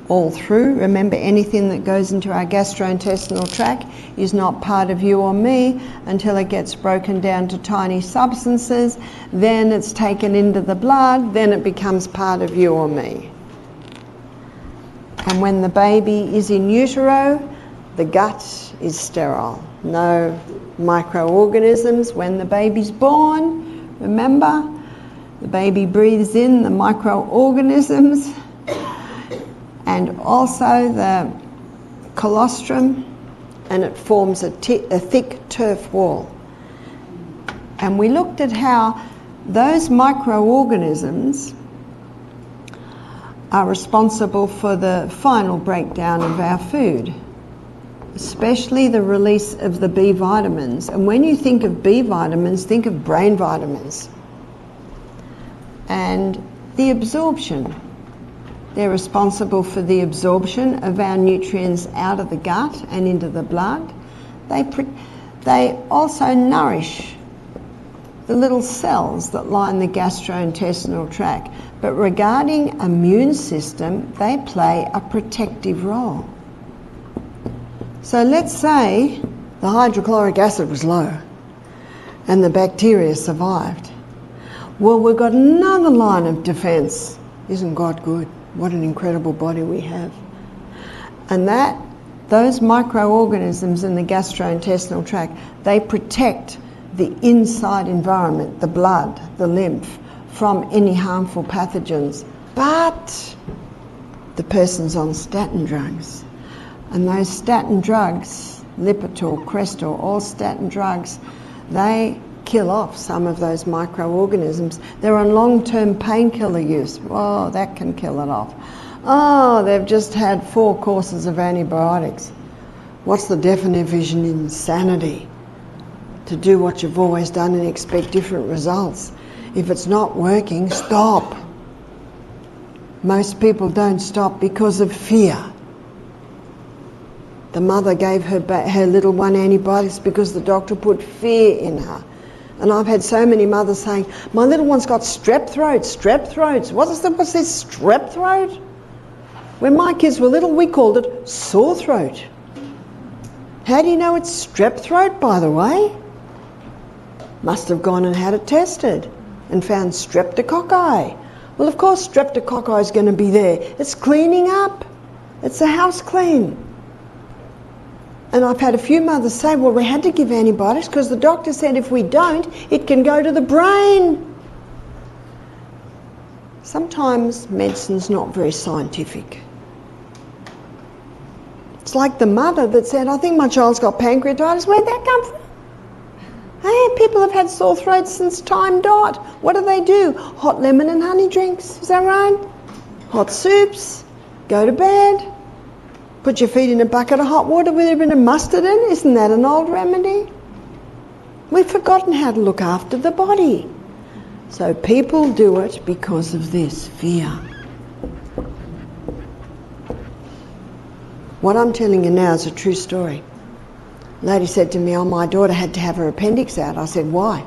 All through, remember, anything that goes into our gastrointestinal tract is not part of you or me until it gets broken down to tiny substances, then it's taken into the blood, then it becomes part of you or me. And when the baby is in utero, the gut is sterile, no microorganisms. When the baby's born, remember, the baby breathes in the microorganisms and also the colostrum, and it forms a thick turf wall. And we looked at how those microorganisms are responsible for the final breakdown of our food, especially the release of the B vitamins. And when you think of B vitamins, think of brain vitamins. And the absorption. They're responsible for the absorption of our nutrients out of the gut and into the blood. They also nourish the little cells that line the gastrointestinal tract. But regarding immune system, they play a protective role. So let's say the hydrochloric acid was low and the bacteria survived. Well, we've got another line of defense. Isn't God good? What an incredible body we have. And those microorganisms in the gastrointestinal tract, they protect the inside environment, the blood, the lymph, from any harmful pathogens. But the person's on statin drugs. And those statin drugs, Lipitor, Crestor, all statin drugs, they kill off some of those microorganisms. They're on long-term painkiller use. Oh, that can kill it off. Oh, they've just had 4 courses of antibiotics. What's the definition of insanity? To do what you've always done and expect different results. If it's not working, stop. Most people don't stop because of fear. The mother gave her little one antibiotics because the doctor put fear in her. And I've had so many mothers saying, my little one's got strep throats. What's this strep throat? When my kids were little, we called it sore throat. How do you know it's strep throat, by the way? Must have gone and had it tested and found streptococci. Well, of course streptococci is going to be there. It's cleaning up. It's a house clean. And I've had a few mothers say, well, we had to give antibiotics because the doctor said if we don't, it can go to the brain. Sometimes medicine's not very scientific. It's like the mother that said, I think my child's got pancreatitis. Where'd that come from? Hey, people have had sore throats since time dot. What do? Hot lemon and honey drinks, is that right? Hot soups, go to bed, put your feet in a bucket of hot water with a bit of mustard in. Isn't that an old remedy? We've forgotten how to look after the body. So people do it because of this fear. What I'm telling you now is a true story. A lady said to me, oh, my daughter had to have her appendix out. I said, why?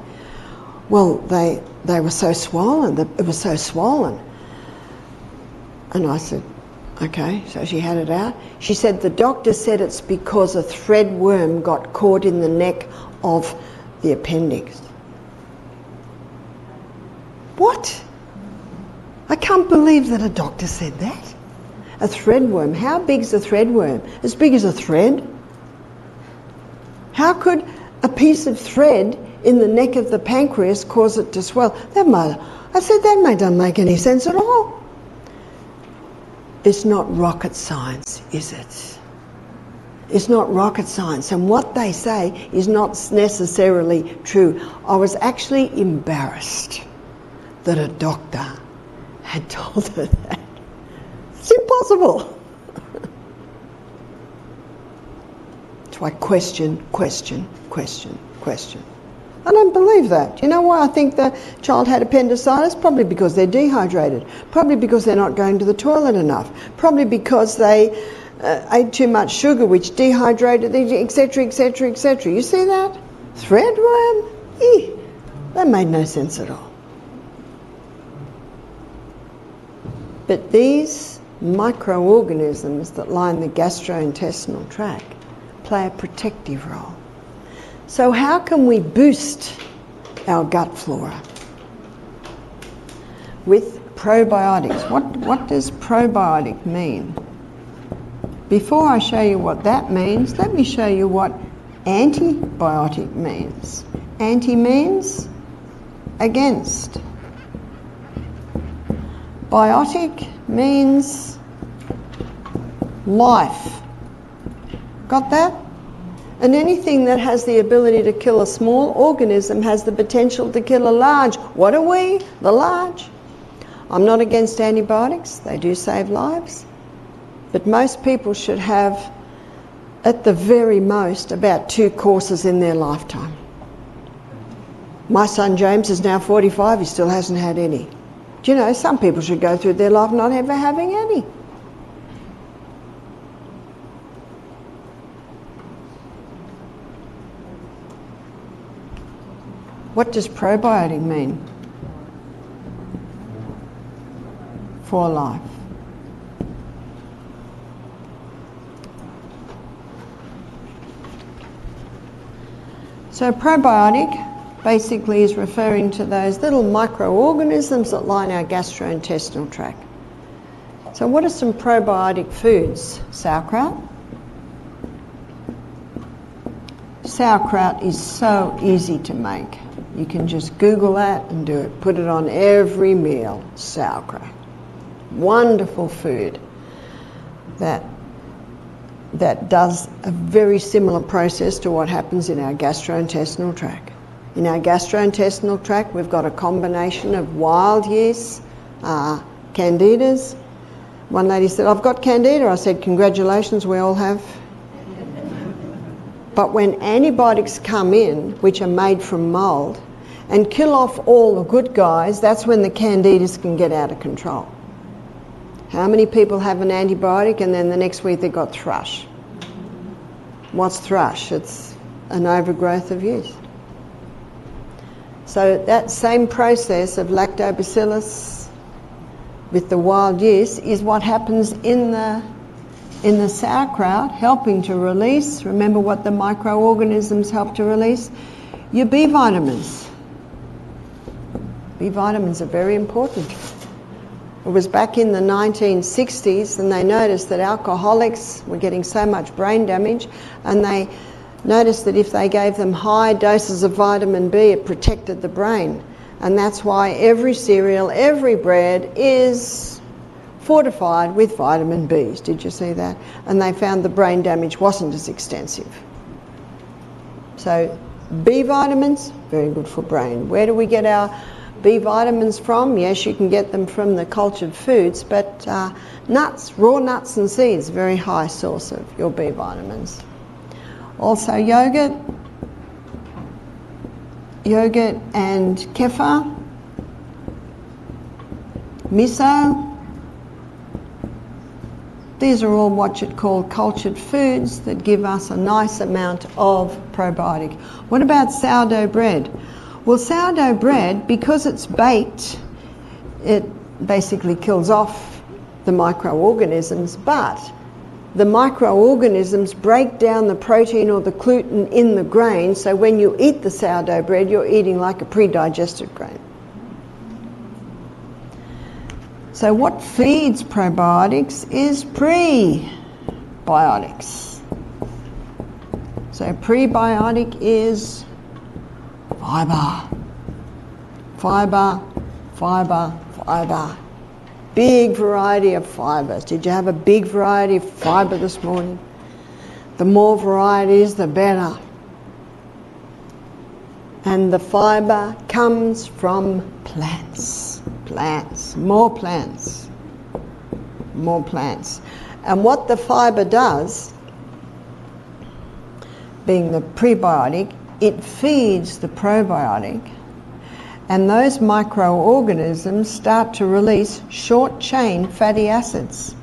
Well, they were so swollen. It was so swollen. And I said, okay, so she had it out. She said the doctor said it's because a thread worm got caught in the neck of the appendix. What? I can't believe that a doctor said that. A threadworm. How big's a threadworm? As big as a thread? How could a piece of thread in the neck of the pancreas cause it to swell? I said that doesn't make any sense at all. It's not rocket science, is it? It's not rocket science. And what they say is not necessarily true. I was actually embarrassed that a doctor had told her that. It's impossible. So I question. I don't believe that. You know why I think the child had appendicitis? Probably because they're dehydrated. Probably because they're not going to the toilet enough. Probably because they ate too much sugar, which dehydrated, etc., etc., etc. You see that? Threadworm? That made no sense at all. But these microorganisms that line the gastrointestinal tract play a protective role. So how can we boost our gut flora? With probiotics. What does probiotic mean? Before I show you what that means, let me show you what antibiotic means. Anti means against. Biotic means life. Got that? And anything that has the ability to kill a small organism has the potential to kill a large. What are we? The large. I'm not against antibiotics. They do save lives. But most people should have, at the very most, about 2 courses in their lifetime. My son James is now 45. He still hasn't had any. Do you know, some people should go through their life not ever having any. What does probiotic mean? For life. So probiotic basically is referring to those little microorganisms that line our gastrointestinal tract. So what are some probiotic foods? Sauerkraut. Sauerkraut is so easy to make. You can just Google that and do it. Put it on every meal. Sauerkraut. Wonderful food that does a very similar process to what happens in our gastrointestinal tract. In our gastrointestinal tract, we've got a combination of wild yeasts, candidas. One lady said, I've got candida. I said, congratulations, we all have. But when antibiotics come in, which are made from mould, and kill off all the good guys, that's when the candidas can get out of control. How many people have an antibiotic and then the next week they got thrush? What's thrush? It's an overgrowth of yeast. So that same process of lactobacillus with the wild yeast is what happens in the sauerkraut, helping to release, remember what the microorganisms help to release? Your B vitamins. B vitamins are very important. It was back in the 1960s and they noticed that alcoholics were getting so much brain damage, and they noticed that if they gave them high doses of vitamin B, it protected the brain. And that's why every cereal, every bread is fortified with vitamin Bs. Did you see that? And they found the brain damage wasn't as extensive. So B vitamins, very good for brain. Where do we get our B vitamins from? Yes, you can get them from the cultured foods, but nuts, raw nuts and seeds, very high source of your B vitamins. Also yogurt and kefir, miso. These are all what you'd call cultured foods that give us a nice amount of probiotic. What about sourdough bread? Well, sourdough bread, because it's baked, it basically kills off the microorganisms, but the microorganisms break down the protein or the gluten in the grain, so when you eat the sourdough bread, you're eating like a pre-digested grain. So what feeds probiotics is prebiotics. So prebiotic is fibre. Fibre, fibre, fibre. Big variety of fibres. Did you have a big variety of fibre this morning? The more varieties, the better. And the fibre comes from plants. Plants. More plants. More plants. And what the fibre does, being the prebiotic, it feeds the probiotic, and those microorganisms start to release short-chain fatty acids.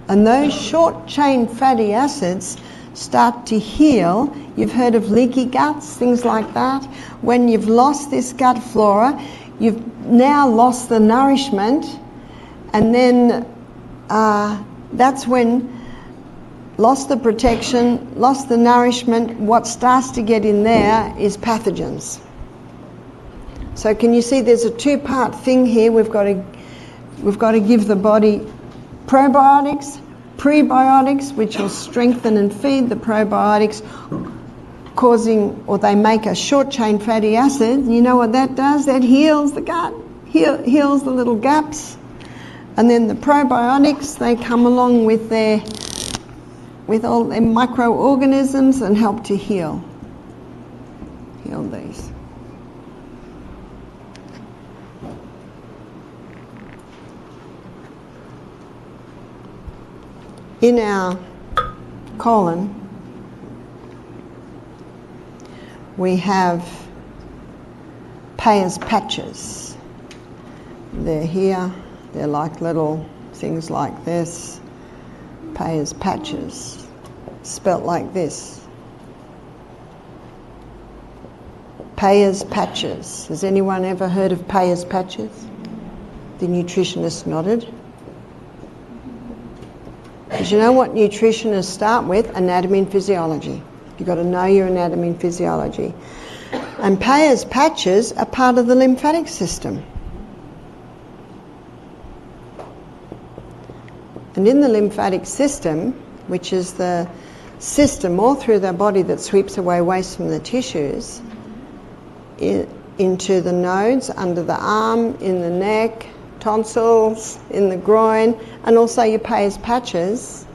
And those short-chain fatty acids start to heal. You've heard of leaky guts, things like that. When you've lost this gut flora, you've now lost the nourishment, and then that's when lost the protection, lost the nourishment, what starts to get in there is pathogens. So can you see there's a two-part thing here? We've got to give the body probiotics, prebiotics, which will strengthen and feed the probiotics, causing, or they make a short-chain fatty acid. You know what that does? That heals the gut, heals the little gaps. And then the probiotics, they come along with all their microorganisms and help to heal these. In our colon, we have Peyer's patches. They're here, they're like little things like this. Peyer's patches, spelt like this. Peyer's patches. Has anyone ever heard of Peyer's patches? The nutritionist nodded. Because you know what nutritionists start with? Anatomy and physiology. You've got to know your anatomy and physiology. And Peyer's patches are part of the lymphatic system. And in the lymphatic system, which is the system all through the body that sweeps away waste from the tissues, into the nodes, under the arm, in the neck, tonsils, in the groin, and also your Peyer's patches,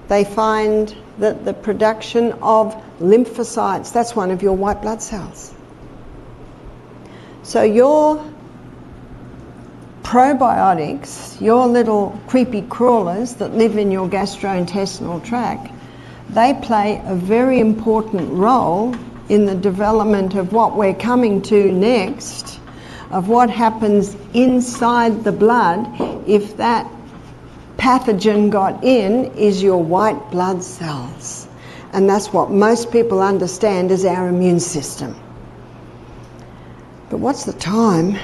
they find that the production of lymphocytes, that's one of your white blood cells. So your probiotics, your little creepy crawlers that live in your gastrointestinal tract, they play a very important role in the development of what we're coming to next, of what happens inside the blood if that pathogen got in, is your white blood cells. And that's what most people understand as our immune system. But what's the time?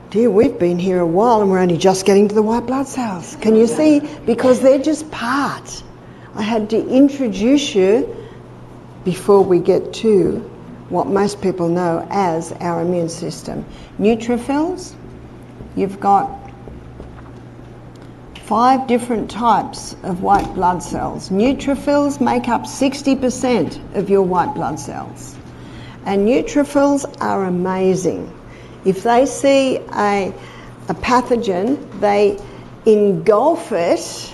Dear, we've been here a while and we're only just getting to the white blood cells. Can you see? Because they're just part. I had to introduce you before we get to what most people know as our immune system. Neutrophils, you've got 5 different types of white blood cells. Neutrophils make up 60% of your white blood cells. And neutrophils are amazing. If they see a pathogen, they engulf it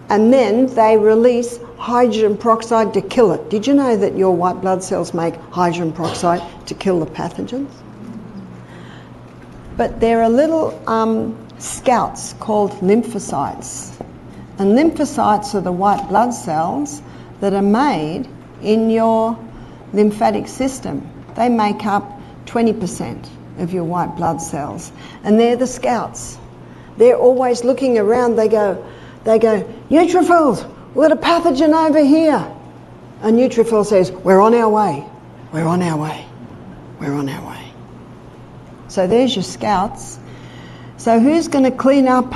and then they release hydrogen peroxide to kill it. Did you know that your white blood cells make hydrogen peroxide to kill the pathogens? But there are little scouts called lymphocytes. And lymphocytes are the white blood cells that are made in your lymphatic system. They make up 20% of your white blood cells. And they're the scouts. They're always looking around. They go, neutrophils, we've got a pathogen over here. A neutrophil says, we're on our way, we're on our way, we're on our way. So there's your scouts. So who's going to clean up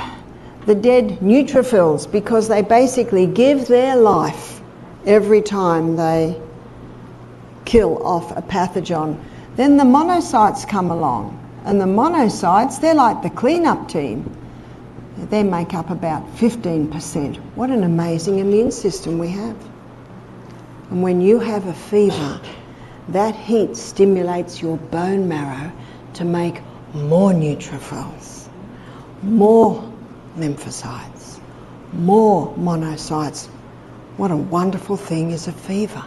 the dead neutrophils? Because they basically give their life every time they kill off a pathogen. Then the monocytes come along. And the monocytes, they're like the cleanup team. They make up about 15%. What an amazing immune system we have. And when you have a fever, that heat stimulates your bone marrow to make more neutrophils, more lymphocytes, more monocytes. What a wonderful thing is a fever.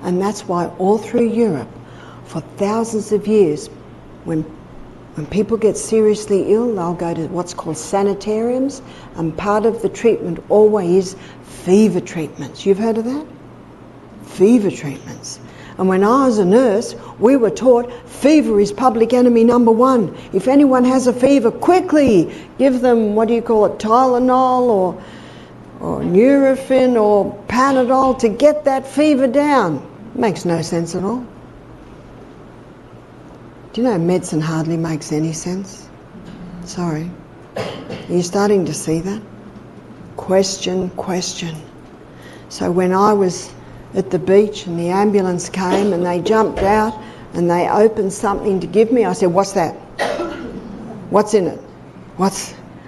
And that's why all through Europe, for thousands of years, when people get seriously ill, they'll go to what's called sanitariums, and part of the treatment always is fever treatments. You've heard of that? Fever treatments. And when I was a nurse, we were taught fever is public enemy number 1. If anyone has a fever, quickly give them, what do you call it, Tylenol or Nurofen or Panadol to get that fever down. Makes no sense at all. Do you know medicine hardly makes any sense? Sorry. Are you starting to see that? Question, question. So when I was at the beach and the ambulance came and they jumped out and they opened something to give me, I said, what's that? What's in it?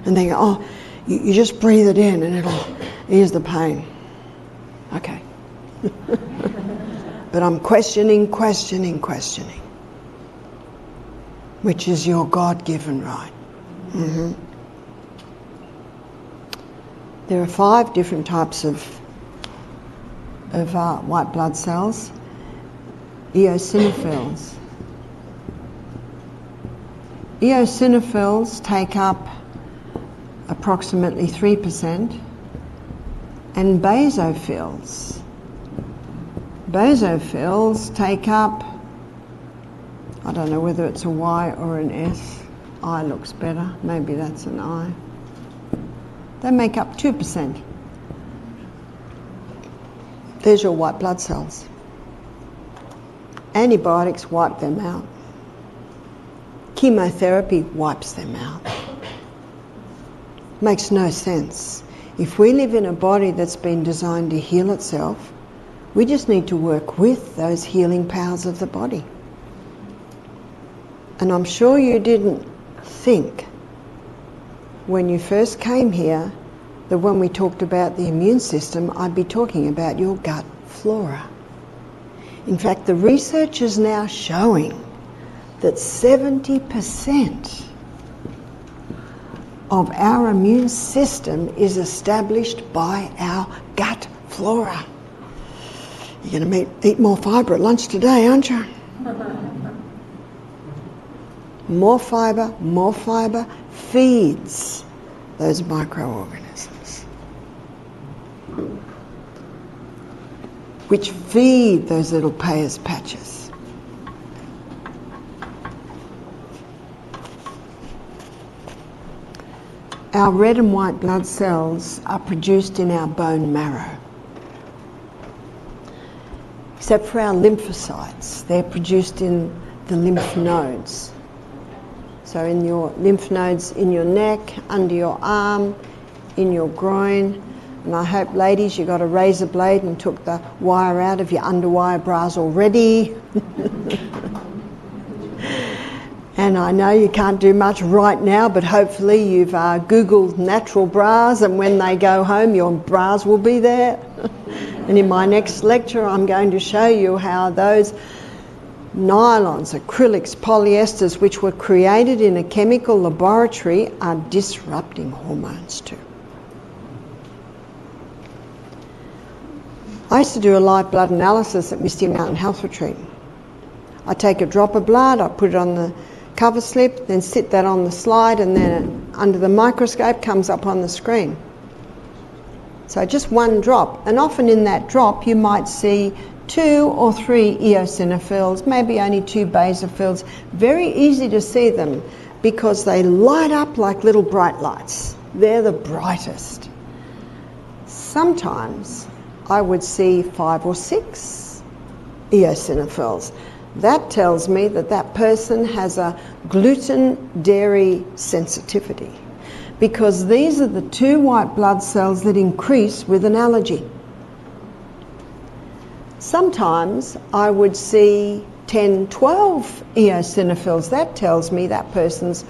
And they go, oh, you just breathe it in and it'll ease the pain. Okay. But I'm questioning, which is your God-given right. Mm-hmm. There are 5 different types of white blood cells. Eosinophils. Eosinophils take up approximately 3%, and basophils. Basophils take up, I don't know whether it's a Y or an S. I looks better. Maybe that's an I. They make up 2%. There's your white blood cells. Antibiotics wipe them out. Chemotherapy wipes them out. Makes no sense. If we live in a body that's been designed to heal itself, we just need to work with those healing powers of the body. And I'm sure you didn't think when you first came here that when we talked about the immune system, I'd be talking about your gut flora. In fact, the research is now showing that 70% of our immune system is established by our gut flora. You're going to eat more fibre at lunch today, aren't you? More fibre feeds those microorganisms. which feed those little Peyer's patches. Our red and white blood cells are produced in our bone marrow. Except for our lymphocytes, they're produced in the lymph nodes. So in your lymph nodes in your neck, under your arm, in your groin. And I hope, ladies, you got a razor blade and took the wire out of your underwire bras already. And I know you can't do much right now, but hopefully you've Googled natural bras, and when they go home, your bras will be there. And in my next lecture, I'm going to show you how those nylons, acrylics, polyesters, which were created in a chemical laboratory, are disrupting hormones too. I used to do a live blood analysis at Misty Mountain Health Retreat. I take a drop of blood, I put it on the cover slip, then sit that on the slide, and then under the microscope comes up on the screen. So just one drop, and often in that drop you might see 2 or 3 eosinophils, maybe only 2 basophils. Very easy to see them because they light up like little bright lights. They're the brightest. Sometimes I would see 5 or 6 eosinophils. That tells me that that person has a gluten dairy sensitivity, because these are the 2 white blood cells that increase with an allergy. Sometimes I would see 10, 12 eosinophils. That tells me that person's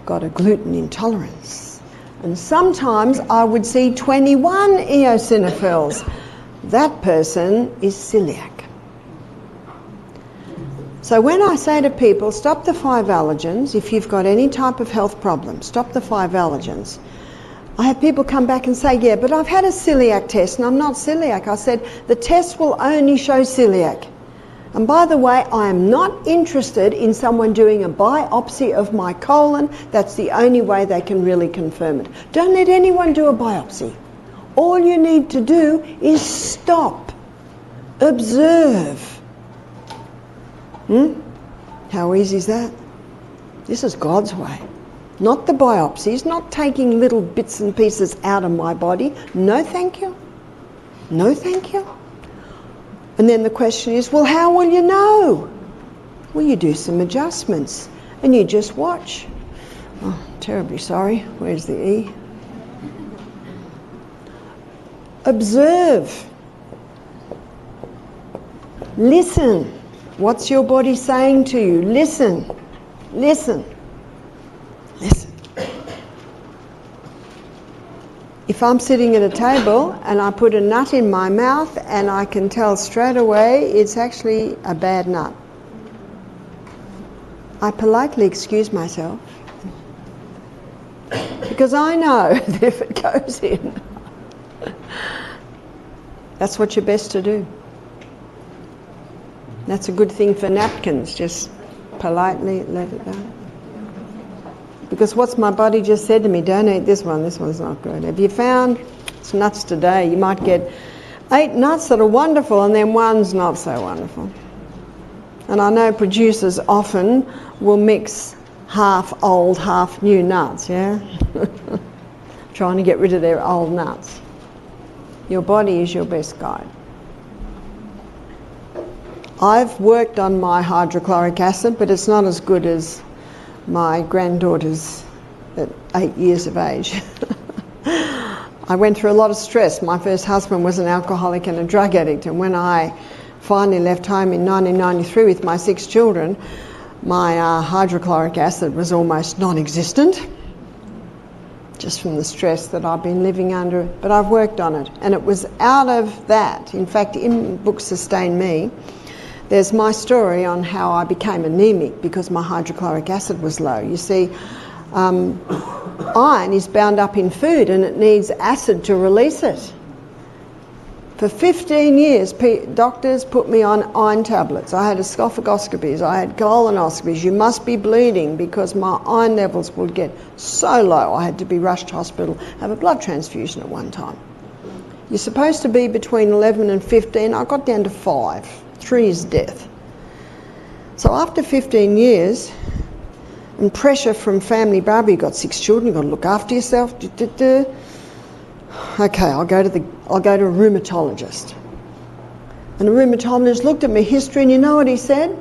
got a gluten intolerance. And sometimes I would see 21 eosinophils. That person is celiac. So when I say to people, stop the 5 allergens, if you've got any type of health problem, stop the 5 allergens. I have people come back and say, yeah, but I've had a celiac test and I'm not celiac. I said, the test will only show celiac. And by the way, I am not interested in someone doing a biopsy of my colon. That's the only way they can really confirm it. Don't let anyone do a biopsy. All you need to do is stop, observe. How easy is that? This is God's way. Not the biopsies, not taking little bits and pieces out of my body. No, thank you. No, thank you. And then the question is, well, how will you know? Well, you do some adjustments and you just watch. Oh, terribly sorry. Where's the E? Observe. Listen. What's your body saying to you? Listen. Listen. Listen. If I'm sitting at a table and I put a nut in my mouth and I can tell straight away it's actually a bad nut, I politely excuse myself because I know that if it goes in, that's what you're best to do. That's a good thing for napkins, just politely let it go. Because what's my body just said to me, don't eat this one's not good. Have you found, it's nuts today, you might get 8 nuts that are wonderful and then one's not so wonderful. And I know producers often will mix half old, half new nuts, yeah? Trying to get rid of their old nuts. Your body is your best guide. I've worked on my hydrochloric acid, but it's not as good as my granddaughter's at 8 years of age. I went through a lot of stress. My first husband was an alcoholic and a drug addict, and when I finally left home in 1993 with my 6 children, my hydrochloric acid was almost non-existent, just from the stress that I've been living under. But I've worked on it, and it was out of that. In fact, in the book Sustain Me, there's my story on how I became anemic because my hydrochloric acid was low. You see, iron is bound up in food and it needs acid to release it. For 15 years, doctors put me on iron tablets. I had esophagostomies, I had colonoscopies. You must be bleeding because my iron levels would get so low I had to be rushed to hospital, have a blood transfusion at one time. You're supposed to be between 11 and 15. I got down to 5. 3 is death. So after 15 years, and pressure from family, Barbara, you've got 6 children, you've got to look after yourself. Okay, I'll go to a rheumatologist. And the rheumatologist looked at my history, and you know what he said?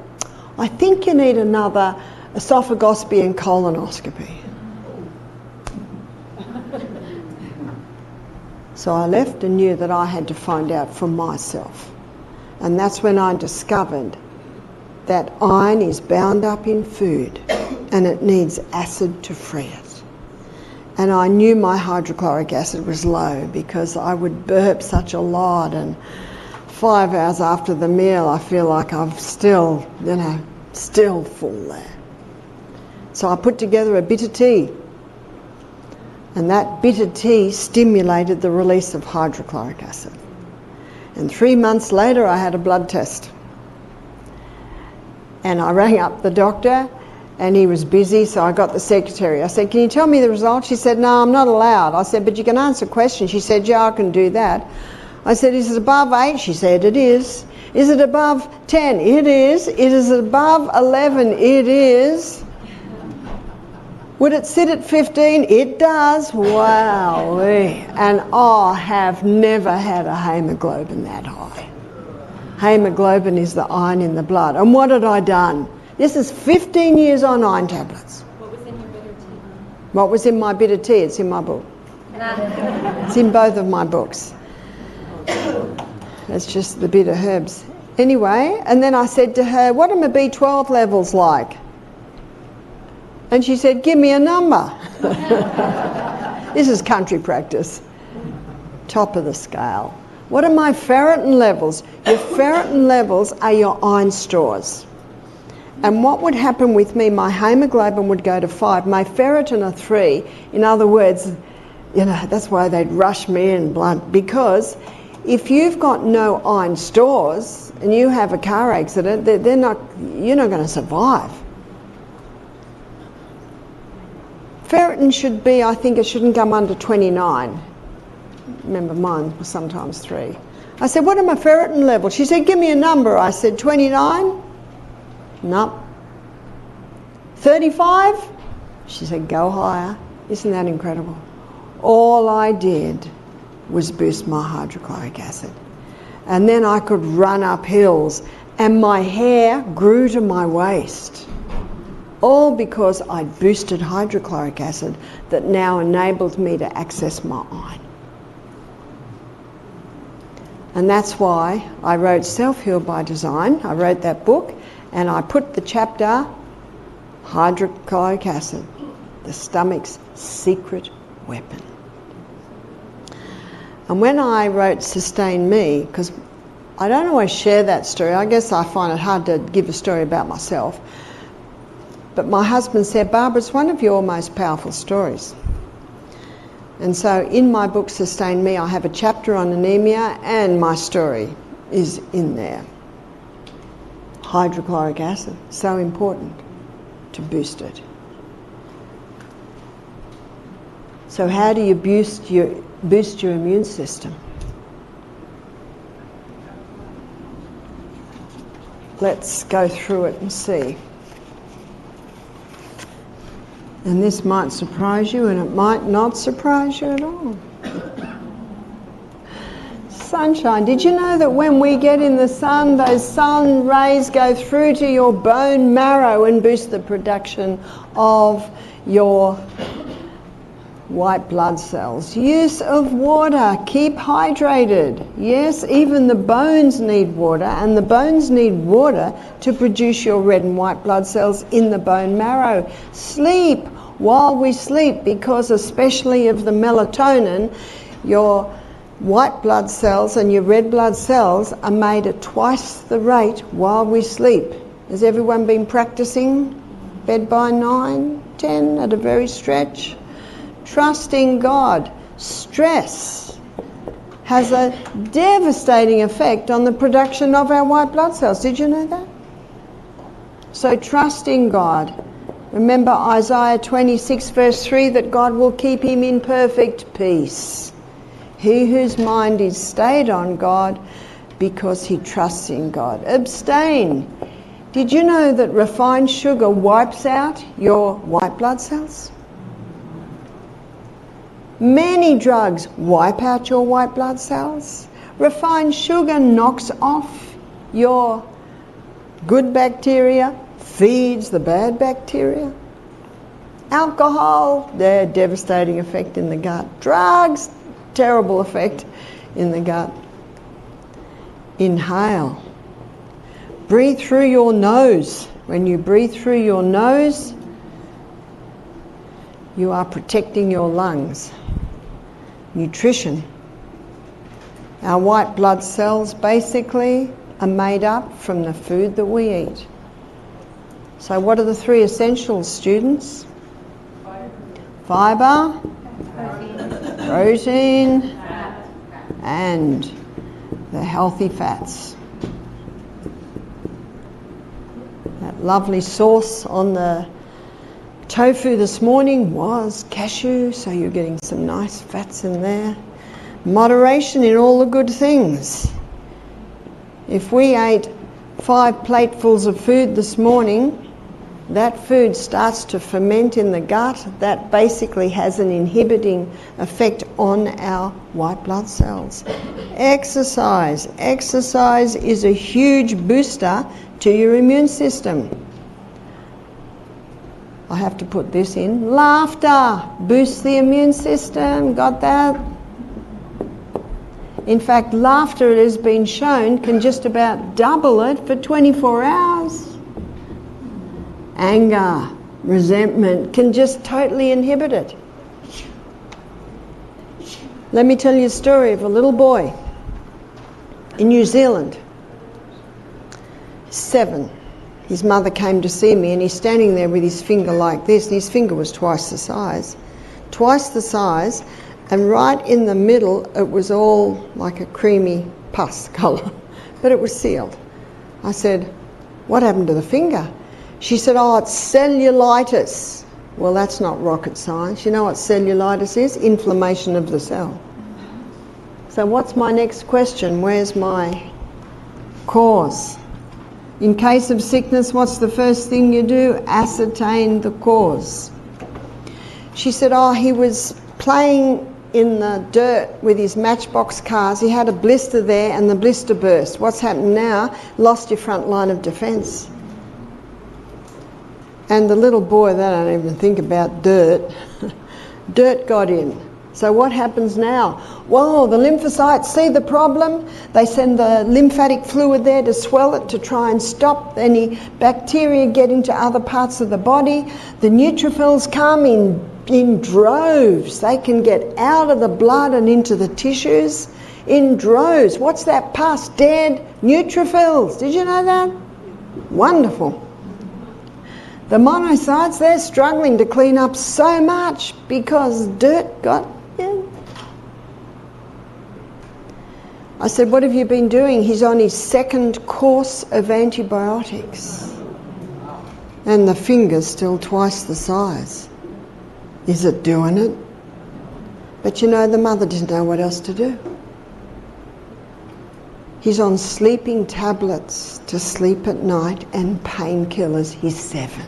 I think you need another esophagoscopy and colonoscopy. So I left and knew that I had to find out for myself. And that's when I discovered that iron is bound up in food and it needs acid to free it. And I knew my hydrochloric acid was low because I would burp such a lot, and 5 hours after the meal I feel like I'm still full there. So I put together a bitter tea, and that bitter tea stimulated the release of hydrochloric acid. And 3 months later I had a blood test. And I rang up the doctor, and he was busy, so I got the secretary. I said, can you tell me the results? She said, no, I'm not allowed. I said, but you can answer questions. She said, yeah, I can do that. I said, is it above 8? She said, it is. Is it above 10? It is. It is above 11? It is. Would it sit at 15? It does. Wow. And I have never had a hemoglobin that high. Hemoglobin is the iron in the blood. And what had I done? This is 15 years on iron tablets. What was in your bitter tea? What was in my bitter tea? It's in my book. It's in both of my books. It's just the bitter herbs. Anyway, and then I said to her, what are my B12 levels like? And she said, give me a number. This is country practice. Top of the scale. What are my ferritin levels? Your ferritin levels are your iron stores. And what would happen with me, my hemoglobin would go to 5, my ferritin are 3. In other words, that's why they'd rush me in blood, because if you've got no iron stores and you have a car accident, you're not going to survive. Ferritin should be, I think it shouldn't come under 29. Remember, mine was sometimes 3. I said, what are my ferritin levels? She said, give me a number. I said, 29? No. 35? She said, go higher. Isn't that incredible? All I did was boost my hydrochloric acid. And then I could run up hills, and my hair grew to my waist. All because I boosted hydrochloric acid that now enabled me to access my iron. And that's why I wrote Self-Heal by Design. I wrote that book, and I put the chapter Hydrochloric Acid, the stomach's secret weapon. And when I wrote Sustain Me, because I don't always share that story, I guess I find it hard to give a story about myself, but my husband said, Barbara, it's one of your most powerful stories. And so in my book Sustain Me, I have a chapter on anemia, and my story is in there. Hydrochloric acid, so important to boost it. So how do you boost your immune system? Let's go through it and see. And this might surprise you, and it might not surprise you at all. Sunshine. Did you know that when we get in the sun, those sun rays go through to your bone marrow and boost the production of your white blood cells? Use of water. Keep hydrated. Yes, even the bones need water, and the bones need water to produce your red and white blood cells in the bone marrow. Sleep while we sleep, because especially of the melatonin, your white blood cells and your red blood cells are made at twice the rate while we sleep. Has everyone been practicing bed by 9, 10 at a very stretch? Trusting God. Stress has a devastating effect on the production of our white blood cells. Did you know that? So trusting God. Remember Isaiah 26 verse 3, that God will keep him in perfect peace, He whose mind is stayed on God because he trusts in God. Abstain. Did you know that refined sugar wipes out your white blood cells? Many drugs wipe out your white blood cells. Refined sugar knocks off your good bacteria, feeds the bad bacteria. Alcohol, their devastating effect in the gut. Drugs, terrible effect in the gut. Inhale. Breathe through your nose. When you breathe through your nose, you are protecting your lungs. Nutrition. Our white blood cells basically are made up from the food that we eat. So what are the three essentials, students? Fibre, protein, and the healthy fats. That lovely sauce on the tofu this morning was cashew, so you're getting some nice fats in there. Moderation in all the good things. If we ate 5 platefuls of food this morning, that food starts to ferment in the gut. That basically has an inhibiting effect on our white blood cells. Exercise. Exercise is a huge booster to your immune system. I have to put this in. Laughter boosts the immune system. Got that? In fact, laughter, it has been shown, can just about double it for 24 hours. Anger, resentment can just totally inhibit it. Let me tell you a story of a little boy in New Zealand. 7. His mother came to see me and he's standing there with his finger like this, and his finger was twice the size, and right in the middle it was all like a creamy pus colour, but it was sealed. I said, "What happened to the finger?" She said, "Oh, it's cellulitis." Well, that's not rocket science. You know what cellulitis is? Inflammation of the cell. So what's my next question? Where's my cause? In case of sickness, what's the first thing you do? Ascertain the cause. She said, "Oh, he was playing in the dirt with his matchbox cars. He had a blister there and the blister burst. What's happened now? Lost your front line of defence." And the little boy, they don't even think about dirt. Dirt got in. So what happens now? Whoa, the lymphocytes see the problem. They send the lymphatic fluid there to swell it, to try and stop any bacteria getting to other parts of the body. The neutrophils come in droves. They can get out of the blood and into the tissues in droves. What's that pus? Dead neutrophils. Did you know that? Wonderful. The monocytes, they're struggling to clean up so much because dirt got in. I said, "What have you been doing?" He's on his 2nd course of antibiotics. And the finger's still twice the size. Is it doing it? But you know, the mother didn't know what else to do. He's on sleeping tablets to sleep at night and painkillers. He's 7.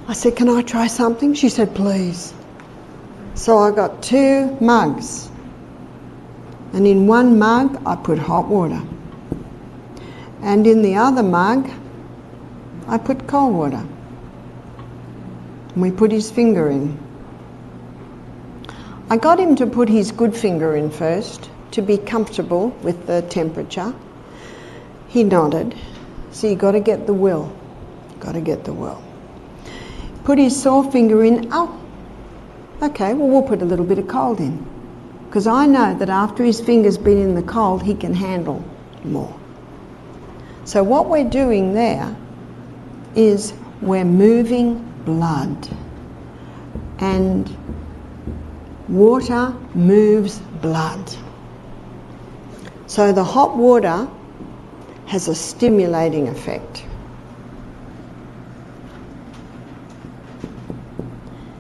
I said, "Can I try something?" She said, "Please." So I got 2 mugs. And in one mug, I put hot water. And in the other mug, I put cold water. And we put his finger in. I got him to put his good finger in first to be comfortable with the temperature. He nodded. So you got to get the will. Got to get the will. Put his sore finger in. Oh, okay, well, we'll put a little bit of cold in. Because I know that after his finger's been in the cold, he can handle more. So what we're doing there is we're moving blood. And water moves blood. So the hot water has a stimulating effect.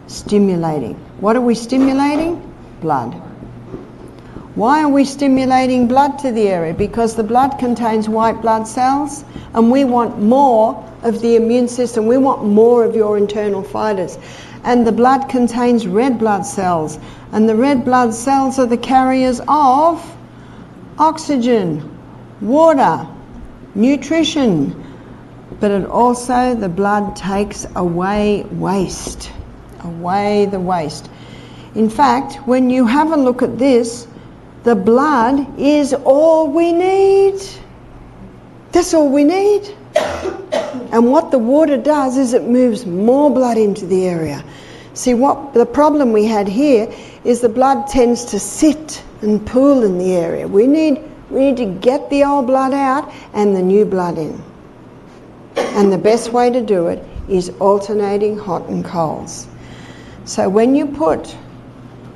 Stimulating. What are we stimulating? Blood. Why are we stimulating blood to the area? Because the blood contains white blood cells, and we want more of the immune system. We want more of your internal fighters. And the blood contains red blood cells, and the red blood cells are the carriers of oxygen, water, nutrition, but it also, the blood takes away waste, away the waste. In fact, when you have a look at this, the blood is all we need. That's all we need. And what the water does is it moves more blood into the area. See, what the problem we had here is the blood tends to sit and pool in the area. We need to get the old blood out and the new blood in. And the best way to do it is alternating hot and colds. So when you put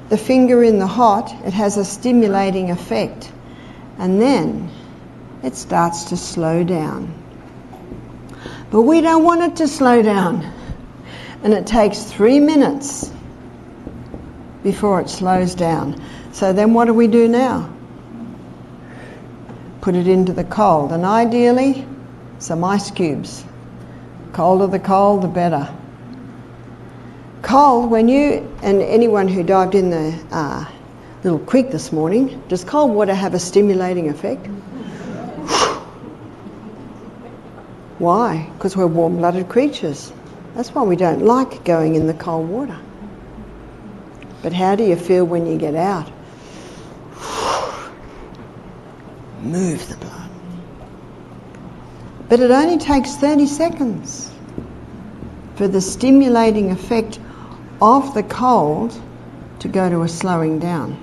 the finger in the hot, it has a stimulating effect. And then it starts to slow down. But we don't want it to slow down. And it takes 3 minutes before it slows down. So then what do we do now? Put it into the cold, and ideally some ice cubes. Colder the cold, the better. Cold, when you, and anyone who dived in the little creek this morning, does cold water have a stimulating effect? Why? Because we're warm-blooded creatures. That's why we don't like going in the cold water. But how do you feel when you get out? Move the blood. But it only takes 30 seconds for the stimulating effect of the cold to go to a slowing down.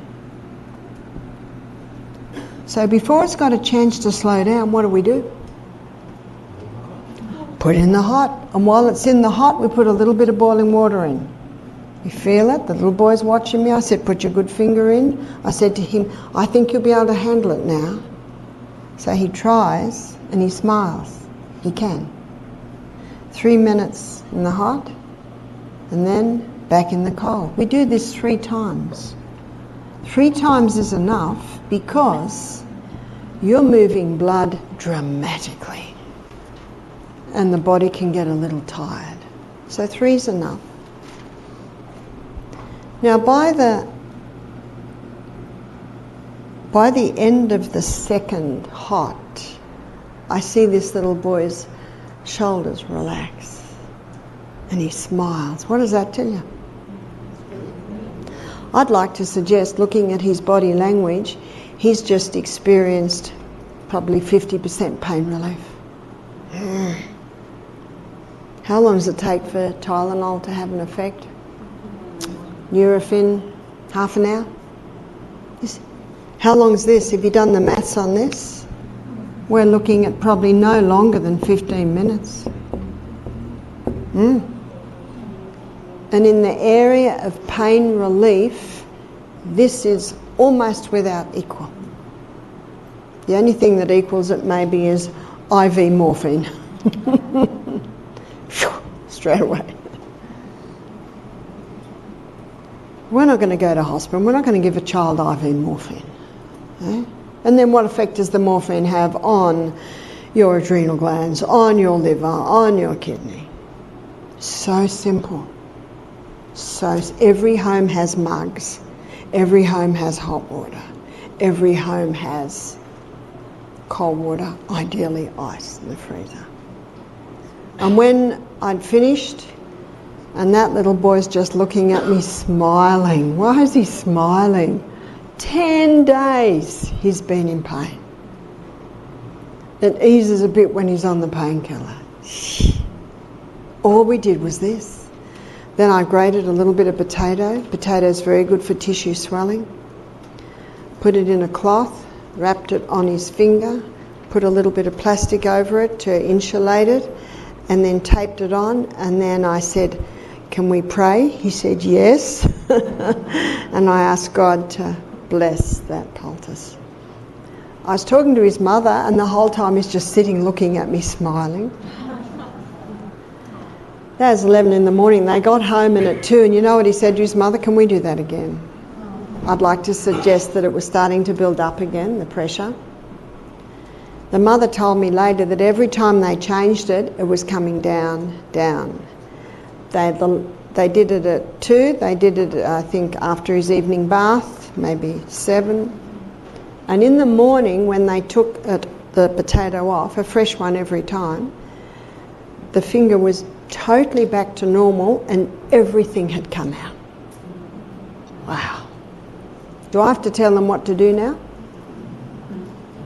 So before it's got a chance to slow down, what do? Put in the hot. And while it's in the hot, we put a little bit of boiling water in. You feel it? The little boy's watching me. I said, put your good finger in. I said to him, I think you'll be able to handle it now. So he tries and he smiles. He can. 3 minutes in the hot and then back in the cold. We do this 3 times. 3 times is enough because you're moving blood dramatically and the body can get a little tired. So 3 is enough. Now by the end of the second hot, I see this little boy's shoulders relax and he smiles. What does that tell you? I'd like to suggest, looking at his body language, he's just experienced probably 50% pain relief. How long does it take for Tylenol to have an effect? Nurofen, half an hour? How long is this? Have you done the maths on this? We're looking at probably no longer than 15 minutes. And in the area of pain relief, this is almost without equal. The only thing that equals it maybe is IV morphine. Straight away. We're not going to go to hospital. We're not going to give a child IV morphine. Eh? And then what effect does the morphine have on your adrenal glands, on your liver, on your kidney? So simple. So every home has mugs. Every home has hot water. Every home has cold water, ideally ice in the freezer. And when I'd finished, and that little boy's just looking at me smiling. Why is he smiling? 10 days he's been in pain. It eases a bit when he's on the painkiller. All we did was this. Then I grated a little bit of potato. Potato's very good for tissue swelling. Put it in a cloth, wrapped it on his finger, put a little bit of plastic over it to insulate it, and then taped it on. And then I said, can we pray? He said yes. And I asked God to bless that poultice. I was talking to his mother, and the whole time he's just sitting looking at me smiling. That was 11 in the morning. They got home and at 2, and you know what he said to his mother? Can we do that again? I'd like to suggest that it was starting to build up again, the pressure. The mother told me later that every time they changed it, it was coming down, down. They did it at 2, they did it, I think, after his evening bath, maybe 7. And in the morning, when they took the potato off, a fresh one every time, the finger was totally back to normal and everything had come out. Wow. Do I have to tell them what to do now?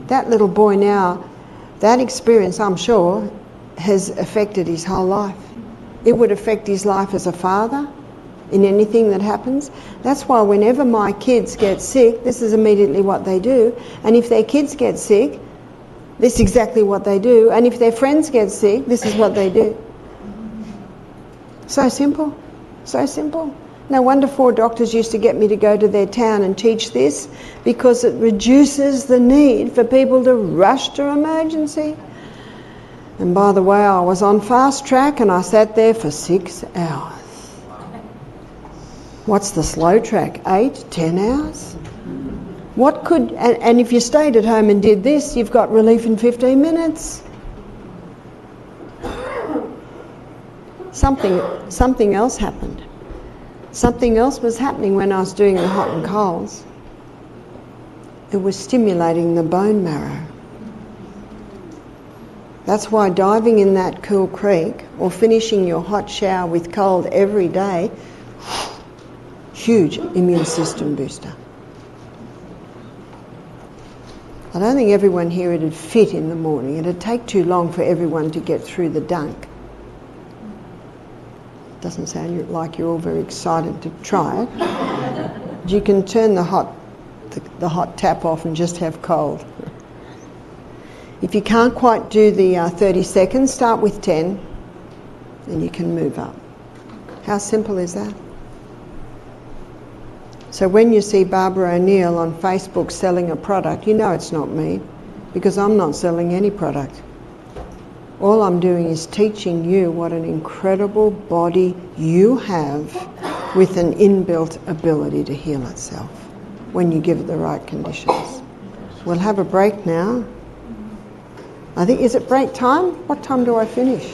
That little boy now, that experience, I'm sure, has affected his whole life. It would affect his life as a father in anything that happens. That's why whenever my kids get sick, this is immediately what they do. And if their kids get sick, this is exactly what they do. And if their friends get sick, this is what they do. So simple. So simple. No wonder 4 doctors used to get me to go to their town and teach this, because it reduces the need for people to rush to emergency. And by the way, I was on fast track and I sat there for 6 hours. What's the slow track? 8, 10 hours? What could, and if you stayed at home and did this, you've got relief in 15 minutes. Something else happened. Something else was happening when I was doing the hot and colds. It was stimulating the bone marrow. That's why diving in that cool creek or finishing your hot shower with cold every day, huge immune system booster. I don't think everyone here would fit in the morning. It'd take too long for everyone to get through the dunk. Doesn't sound like you're all very excited to try it. You can turn the hot tap off and just have cold. If you can't quite do the 30 seconds, start with 10 and you can move up. How simple is that? So when you see Barbara O'Neill on Facebook selling a product, you know it's not me, because I'm not selling any product. All I'm doing is teaching you what an incredible body you have with an inbuilt ability to heal itself when you give it the right conditions. We'll have a break now. I think, is it break time? What time do I finish?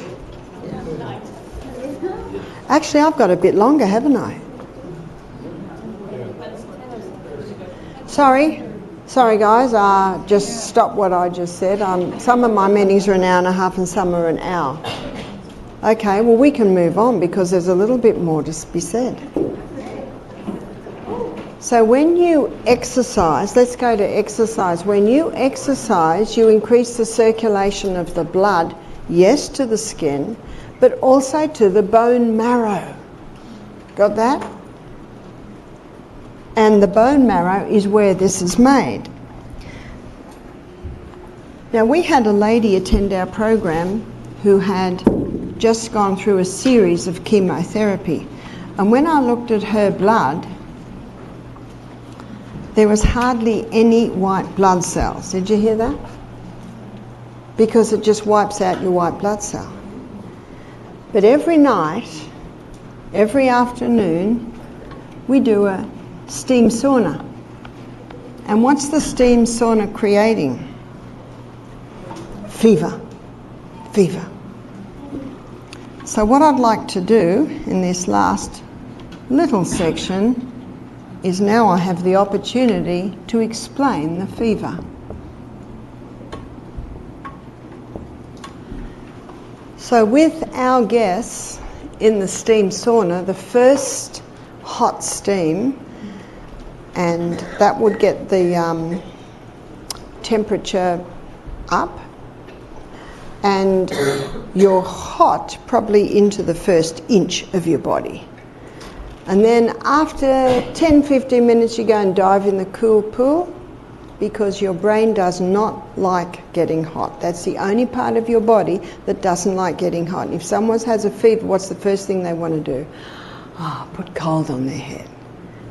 Actually, I've got a bit longer, haven't I? Sorry guys, just stop what I just said. Some of my meetings are an hour and a half and some are an hour. Okay, well we can move on because there's a little bit more to be said. So when you exercise, let's go to exercise. When you exercise, you increase the circulation of the blood, yes, to the skin, but also to the bone marrow. Got that? And the bone marrow is where this is made. Now, we had a lady attend our program who had just gone through a series of chemotherapy. And when I looked at her blood, there was hardly any white blood cells. Did you hear that? Because it just wipes out your white blood cell. But every night, every afternoon, we do a steam sauna. And what's the steam sauna creating? Fever. Fever. So what I'd like to do in this last little section is now I have the opportunity to explain the fever. So with our guests in the steam sauna, the first hot steam, and that would get the temperature up, and you're hot probably into the first inch of your body. And then after 10-15 minutes you go and dive in the cool pool, because your brain does not like getting hot. That's the only part of your body that doesn't like getting hot. If someone has a fever, what's the first thing they want to do? Put cold on their head.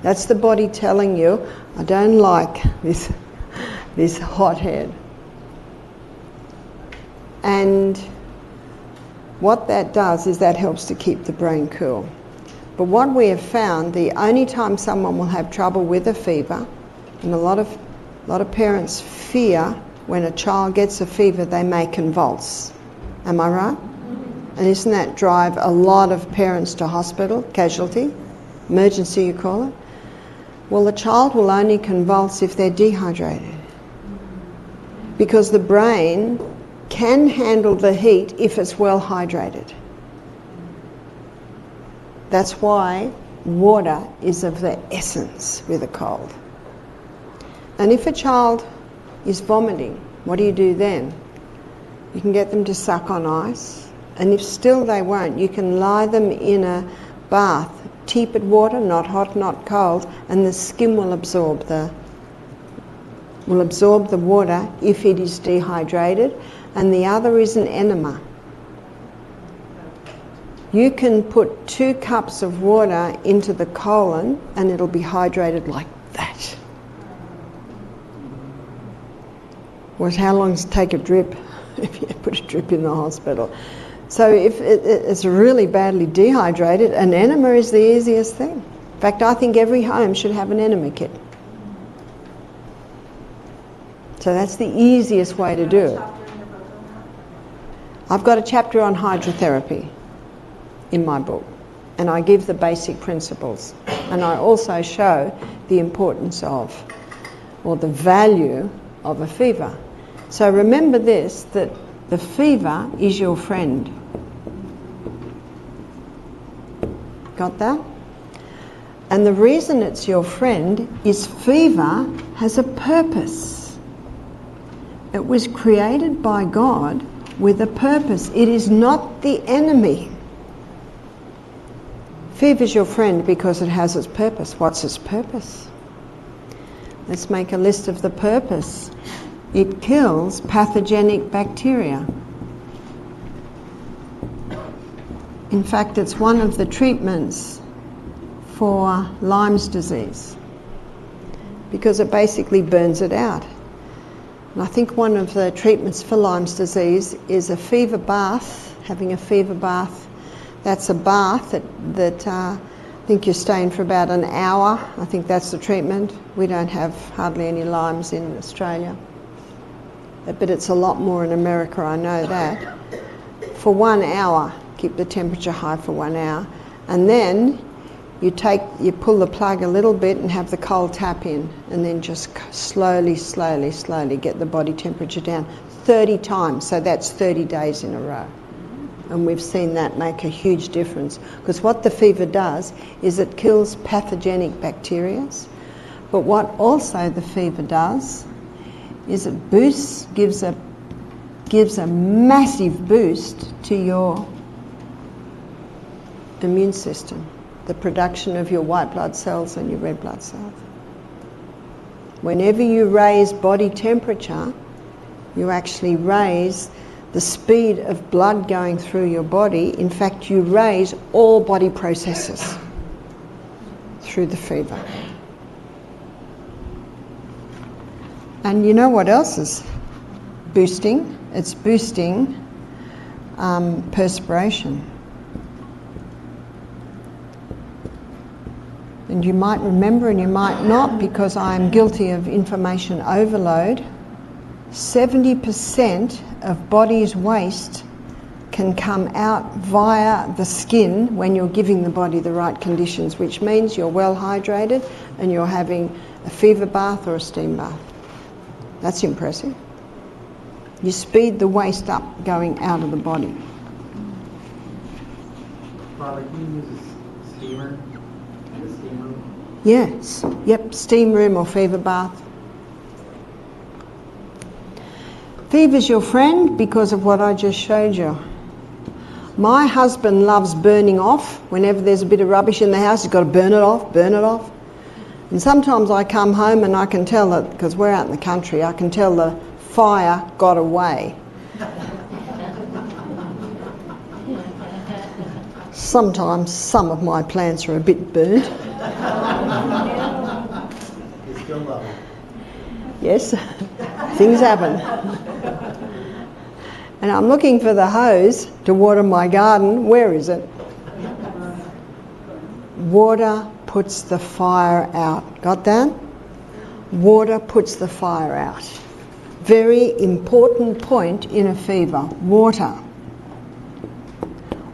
That's the body telling you, I don't like this hot head. And what that does is that helps to keep the brain cool. But what we have found, the only time someone will have trouble with a fever, and a lot of parents fear when a child gets a fever they may convulse. Am I right? And isn't that drive a lot of parents to hospital, casualty, emergency you call it? Well, the child will only convulse if they're dehydrated. Because the brain can handle the heat if it's well hydrated. That's why water is of the essence with a cold. And if a child is vomiting, what do you do then? You can get them to suck on ice, and if still they won't, you can lie them in a bath, tepid water, not hot, not cold, and the skin will absorb the water if it is dehydrated, and the other is an enema. You can put 2 cups of water into the colon and it'll be hydrated like that. Well, how long does it take a drip if you put a drip in the hospital? So if it's really badly dehydrated, an enema is the easiest thing. In fact, I think every home should have an enema kit. So that's the easiest way to do it. I've got a chapter on hydrotherapy in my book, and I give the basic principles, and I also show the importance of, or the value of, a fever. So remember this, that the fever is your friend. Got that? And the reason it's your friend is fever has a purpose. It was created by God with a purpose. It is not the enemy. Fever's your friend because it has its purpose. What's its purpose? Let's make a list of the purpose. It kills pathogenic bacteria. In fact, it's one of the treatments for Lyme's disease because it basically burns it out. And I think one of the treatments for Lyme's disease is a fever bath, having a fever bath. That's a bath that I think you're staying for about an hour. I think that's the treatment. We don't have hardly any Lymes in Australia. But it's a lot more in America, I know that. For 1 hour, keep the temperature high for 1 hour. And then you pull the plug a little bit and have the cold tap in, and then just slowly get the body temperature down 30 times. So that's 30 days in a row. And we've seen that make a huge difference, because what the fever does is it kills pathogenic bacteria, but what also the fever does is it gives a massive boost to your immune system, the production of your white blood cells and your red blood cells. Whenever you raise body temperature, you actually raise the speed of blood going through your body. In fact, you raise all body processes through the fever. And you know what else is boosting? It's boosting perspiration. And you might remember and you might not, because I am guilty of information overload. 70% of body's waste can come out via the skin when you're giving the body the right conditions, which means you're well hydrated and you're having a fever bath or a steam bath. That's impressive. You speed the waste up going out of the body. Father, can you use a steamer in the steam room? Yes. Yep. Steam room or fever bath. Fever's your friend because of what I just showed you. My husband loves burning off. Whenever there's a bit of rubbish in the house, he's got to burn it off, burn it off. And sometimes I come home and I can tell that, because we're out in the country, I can tell the fire got away. Sometimes some of my plants are a bit burnt. You still love it. Yes, things happen. And I'm looking for the hose to water my garden. Where is it? Water puts the fire out. Got that? Water puts the fire out. Very important point in a fever. Water.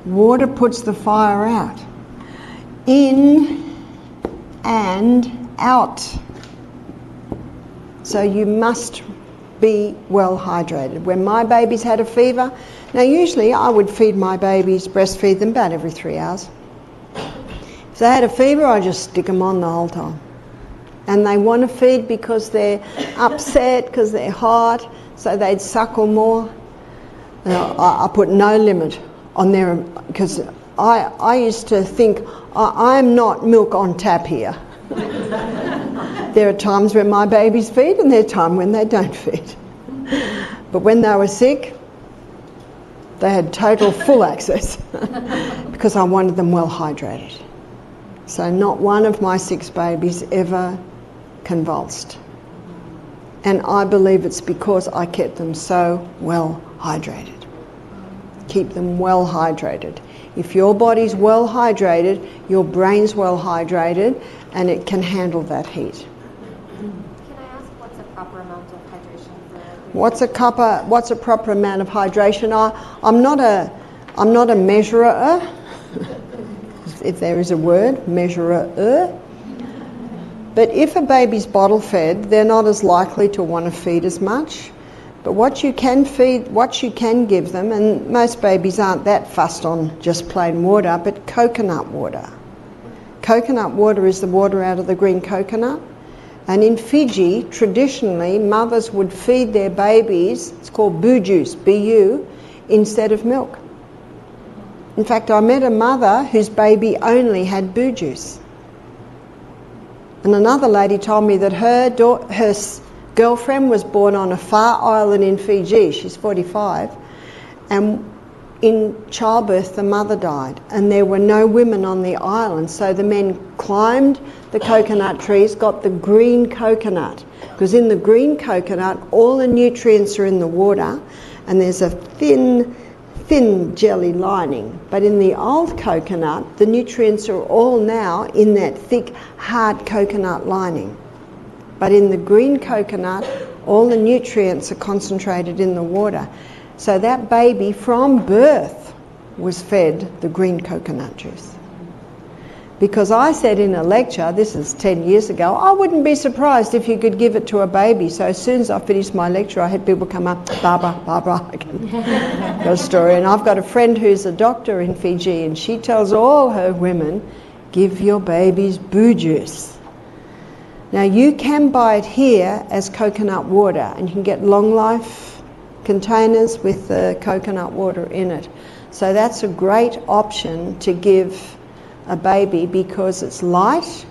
Water puts the fire out. In and out. So you must be well hydrated. When my babies had a fever, now usually I would feed my babies, breastfeed them about every 3 hours. If they had a fever, I just stick them on the whole time. And they want to feed because they're upset, because they're hot, so they'd suckle more. Now, I put no limit on their, because I used to think, I'm not milk on tap here. There are times when my babies feed and there are times when they don't feed. But when they were sick, they had total full access because I wanted them well hydrated. So not one of my 6 babies ever convulsed. And I believe it's because I kept them so well hydrated. Keep them well hydrated. If your body's well hydrated, your brain's well hydrated, and it can handle that heat. Can I ask what's a proper amount of hydration for a baby? What's a proper amount of hydration? I'm not a measurer, if there is a word, measurer. But if a baby's bottle fed, they're not as likely to want to feed as much. But what you can give them, and most babies aren't that fussed on just plain water, but coconut water. Coconut water is the water out of the green coconut. And in Fiji, traditionally, mothers would feed their babies, it's called boo juice, B-U, instead of milk. In fact, I met a mother whose baby only had boo juice. And another lady told me that her girlfriend was born on a far island in Fiji. She's 45. And in childbirth, the mother died. And there were no women on the island. So the men climbed the coconut trees, got the green coconut. Because in the green coconut, all the nutrients are in the water. And there's a thin jelly lining. But in the old coconut, the nutrients are all now in that thick, hard coconut lining. But in the green coconut, all the nutrients are concentrated in the water. So that baby from birth was fed the green coconut juice. Because I said in a lecture, this is 10 years ago, I wouldn't be surprised if you could give it to a baby. So as soon as I finished my lecture, I had people come up, Barbara, I can got a story. And I've got a friend who's a doctor in Fiji, and she tells all her women, give your babies boo juice. Now you can buy it here as coconut water, and you can get long life containers with the coconut water in it. So that's a great option to give a baby because it's light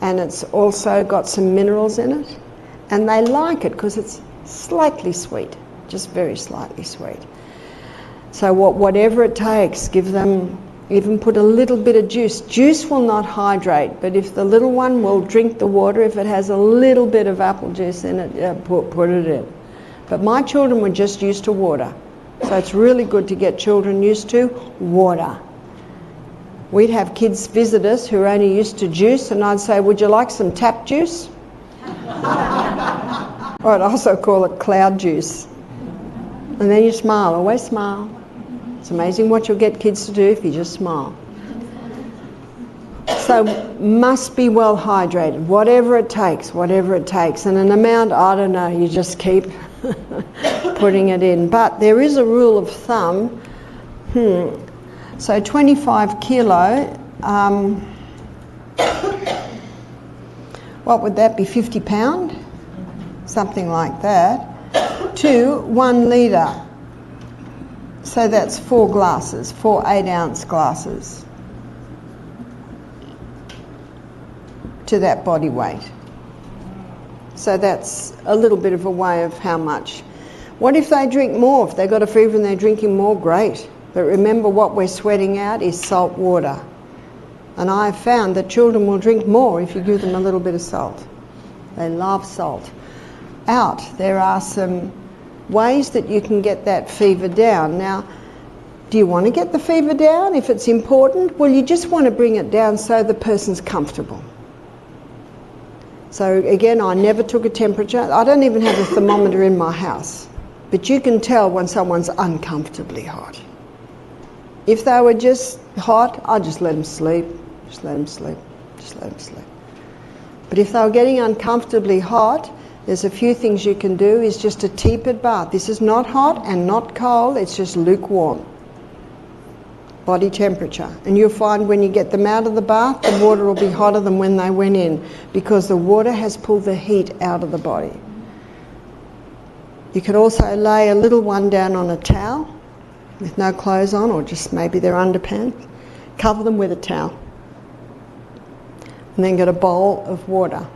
and it's also got some minerals in it, and they like it because it's slightly sweet, just very slightly sweet. So whatever it takes, give them, even put a little bit of juice. Juice will not hydrate, but if the little one will drink the water, if it has a little bit of apple juice in it, put it in. But my children were just used to water. So it's really good to get children used to water. We'd have kids visit us who are only used to juice, and I'd say, would you like some tap juice? Or I'd also call it cloud juice. And then you smile, always smile. It's amazing what you'll get kids to do if you just smile. So must be well hydrated, whatever it takes. And an amount, I don't know, you just keep putting it in. But there is a rule of thumb. So 25 kilo, what would that be, 50 pound? Something like that. To 1 litre. So that's 4 glasses, 4 8-ounce glasses to that body weight. So that's a little bit of a way of how much. What if they drink more? If they've got a fever and they're drinking more, great. But remember, what we're sweating out is salt water. And I've found that children will drink more if you give them a little bit of salt. They love salt. There are some ways that you can get that fever down. Now, Do you want to get the fever down if it's important? Well, you just want to bring it down so the person's comfortable. So again, I never took a temperature. I don't even have a thermometer in my house. But you can tell when someone's uncomfortably hot. If they were just hot, I'd just let them sleep. Just let them sleep. Just let them sleep. But if they were getting uncomfortably hot, there's a few things you can do. Is just a tepid bath. This is not hot and not cold. It's just lukewarm. Body temperature. And you'll find when you get them out of the bath, the water will be hotter than when they went in, because the water has pulled the heat out of the body. You could also lay a little one down on a towel with no clothes on, or just maybe their underpants. Cover them with a towel. And then get a bowl of water.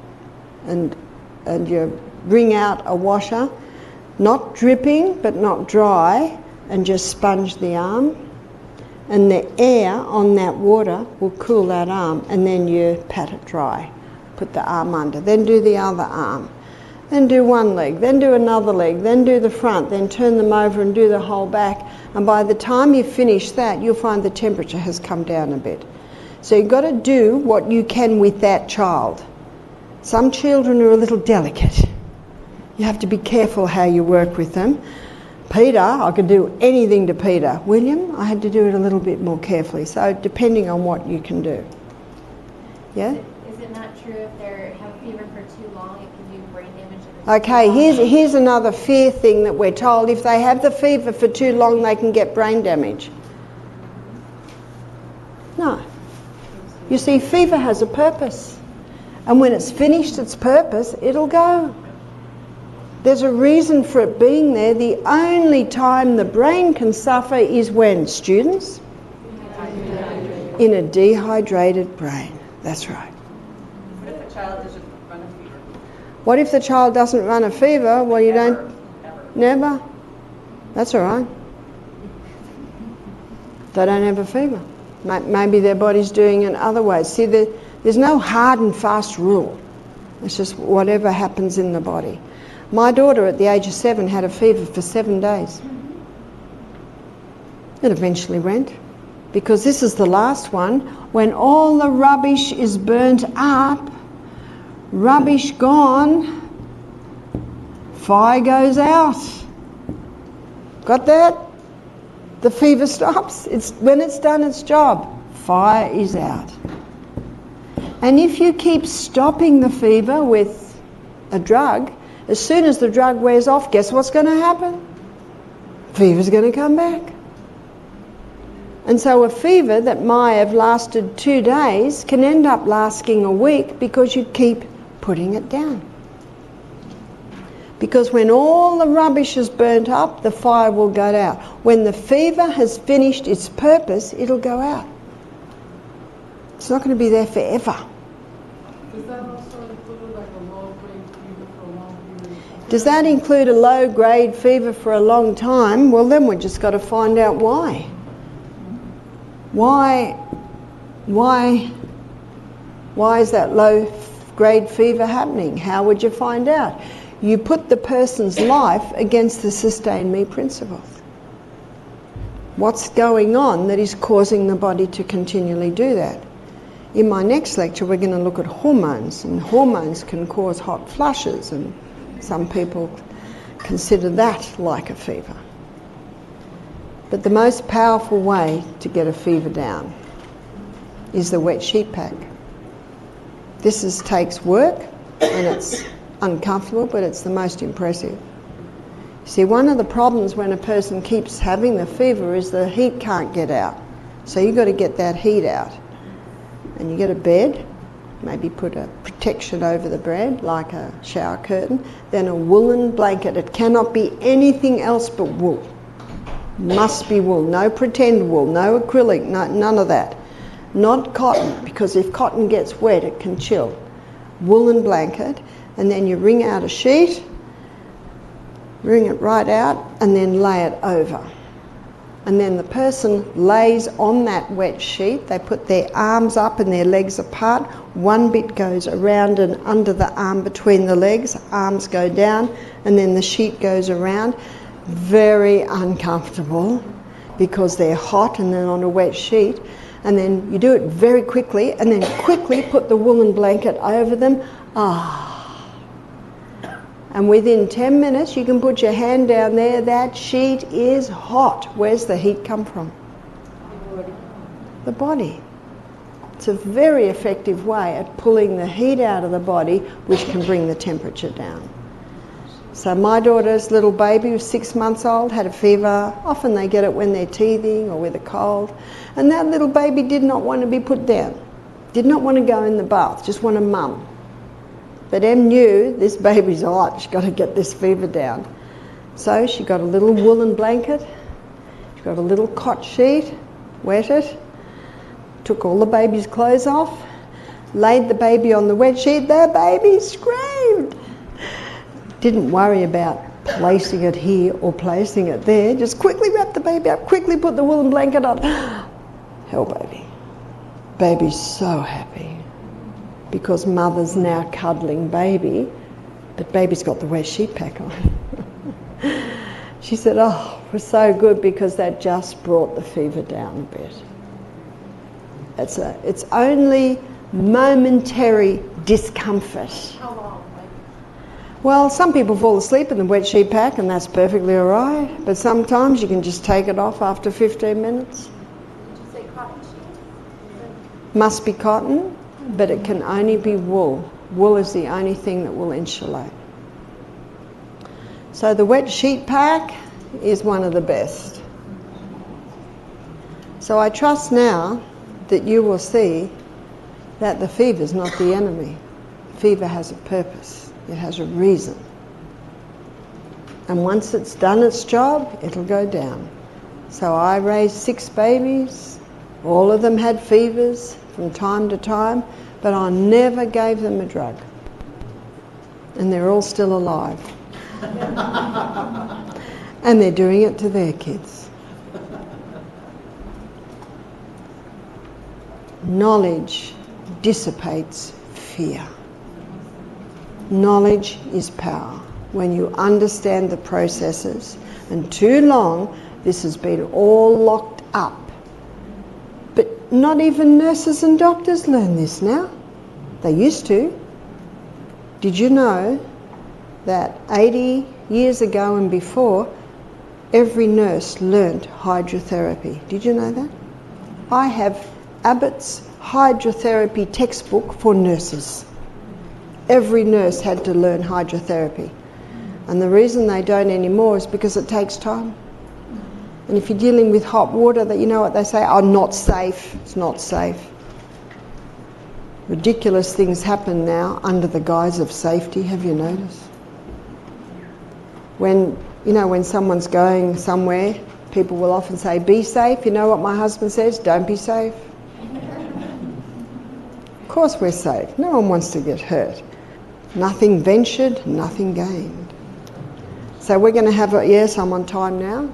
And you bring out a washer, not dripping but not dry, and just sponge the arm. And the air on that water will cool that arm, and then you pat it dry. Put the arm under. Then do the other arm. Then do one leg, then do another leg, then do the front, then turn them over and do the whole back. And by the time you finish that, you'll find the temperature has come down a bit. So you've got to do what you can with that child. Some children are a little delicate. You have to be careful how you work with them. Peter, I could do anything to Peter. William, I had to do it a little bit more carefully. So depending on what you can do. Yeah? Is it not true if they have fever for too long, it can do brain damage? Okay, here's another fear thing that we're told. If they have the fever for too long, they can get brain damage. No. You see, fever has a purpose. And when it's finished its purpose, it'll go. There's a reason for it being there. The only time the brain can suffer is when, students? In a dehydrated brain. That's right. What if the child doesn't run a fever? What if the child doesn't run a fever? Well, you don't... Never? That's all right. They don't have a fever. Maybe their body's doing it other ways. See, there's no hard and fast rule. It's just whatever happens in the body. My daughter at the age of 7 had a fever for 7 days. It eventually went. Because this is the last one. When all the rubbish is burnt up, rubbish gone, fire goes out. Got that? The fever stops. When it's done its job, fire is out. And if you keep stopping the fever with a drug, as soon as the drug wears off, guess what's going to happen? Fever's going to come back. And so a fever that might have lasted 2 days can end up lasting a week because you keep putting it down. Because when all the rubbish is burnt up, the fire will go out. When the fever has finished its purpose, it'll go out. It's not going to be there forever. Does that also include like a low-grade fever for a long period of time? Does that include a low-grade fever for a long time? Well, then we've just got to find out why. Why is that low-grade fever happening? How would you find out? You put the person's life against the sustain me principles. What's going on that is causing the body to continually do that? In my next lecture, we're going to look at hormones, and hormones can cause hot flushes, and some people consider that like a fever. But the most powerful way to get a fever down is the wet sheet pack. This takes work, and it's uncomfortable, but it's the most impressive. See, one of the problems when a person keeps having the fever is the heat can't get out. So you've got to get that heat out. And you get a bed, maybe put a protection over the bed, like a shower curtain, then a woolen blanket. It cannot be anything else but wool. Must be wool, no pretend wool, no acrylic, none of that. Not cotton, because if cotton gets wet, it can chill. Woolen blanket, and then you wring out a sheet, wring it right out, and then lay it over. And then the person lays on that wet sheet. They put their arms up and their legs apart. One bit goes around and under the arm between the legs. Arms go down, and then the sheet goes around. Very uncomfortable. because they're hot and then on a wet sheet. And then you do it very quickly and then quickly put the woolen blanket over them. And within 10 minutes you can put your hand down there. That sheet is hot. Where's the heat come from? The body. It's a very effective way at pulling the heat out of the body, which can bring the temperature down. So my daughter's little baby was 6 months old, had a fever. Often they get it when they're teething or with a cold. And that little baby did not want to be put down. Did not want to go in the bath, just want a mum. But Em knew this baby's hot, she's got to get this fever down. So she got a little woolen blanket, she got a little cot sheet, wet it, took all the baby's clothes off, laid the baby on the wet sheet, the baby screamed. Didn't worry about placing it here or placing it there, just quickly wrapped the baby up, quickly put the woolen blanket on. Hell, baby. Baby's so happy because mother's now cuddling baby, but baby's got the wet sheet pack on. She said, oh, it was so good because that just brought the fever down a bit. It's only momentary discomfort. How long? Well, some people fall asleep in the wet sheet pack and that's perfectly all right, but sometimes you can just take it off after 15 minutes. Did you say cotton sheets? Must be cotton, but it can only be wool. Wool is the only thing that will insulate. So the wet sheet pack is one of the best. So I trust now that you will see that the fever is not the enemy. Fever has a purpose. It has a reason. And once it's done its job, it'll go down. So I raised 6 babies. All of them had fevers from time to time, but I never gave them a drug. And they're all still alive. And they're doing it to their kids. Knowledge dissipates fear. Knowledge is power. When you understand the processes, and too long this has been all locked up. But not even nurses and doctors learn this now. They used to. Did you know that 80 years ago and before, every nurse learnt hydrotherapy? Did you know that? I have Abbott's hydrotherapy textbook for nurses. Every nurse had to learn hydrotherapy. And the reason they don't anymore is because it takes time. And if you're dealing with hot water, that you know what they say, oh, not safe, it's not safe. Ridiculous things happen now under the guise of safety, have you noticed? When someone's going somewhere, people will often say, be safe. You know what my husband says? Don't be safe. Of course we're safe. No one wants to get hurt. Nothing ventured, nothing gained. So we're going to have a, yes, I'm on time now.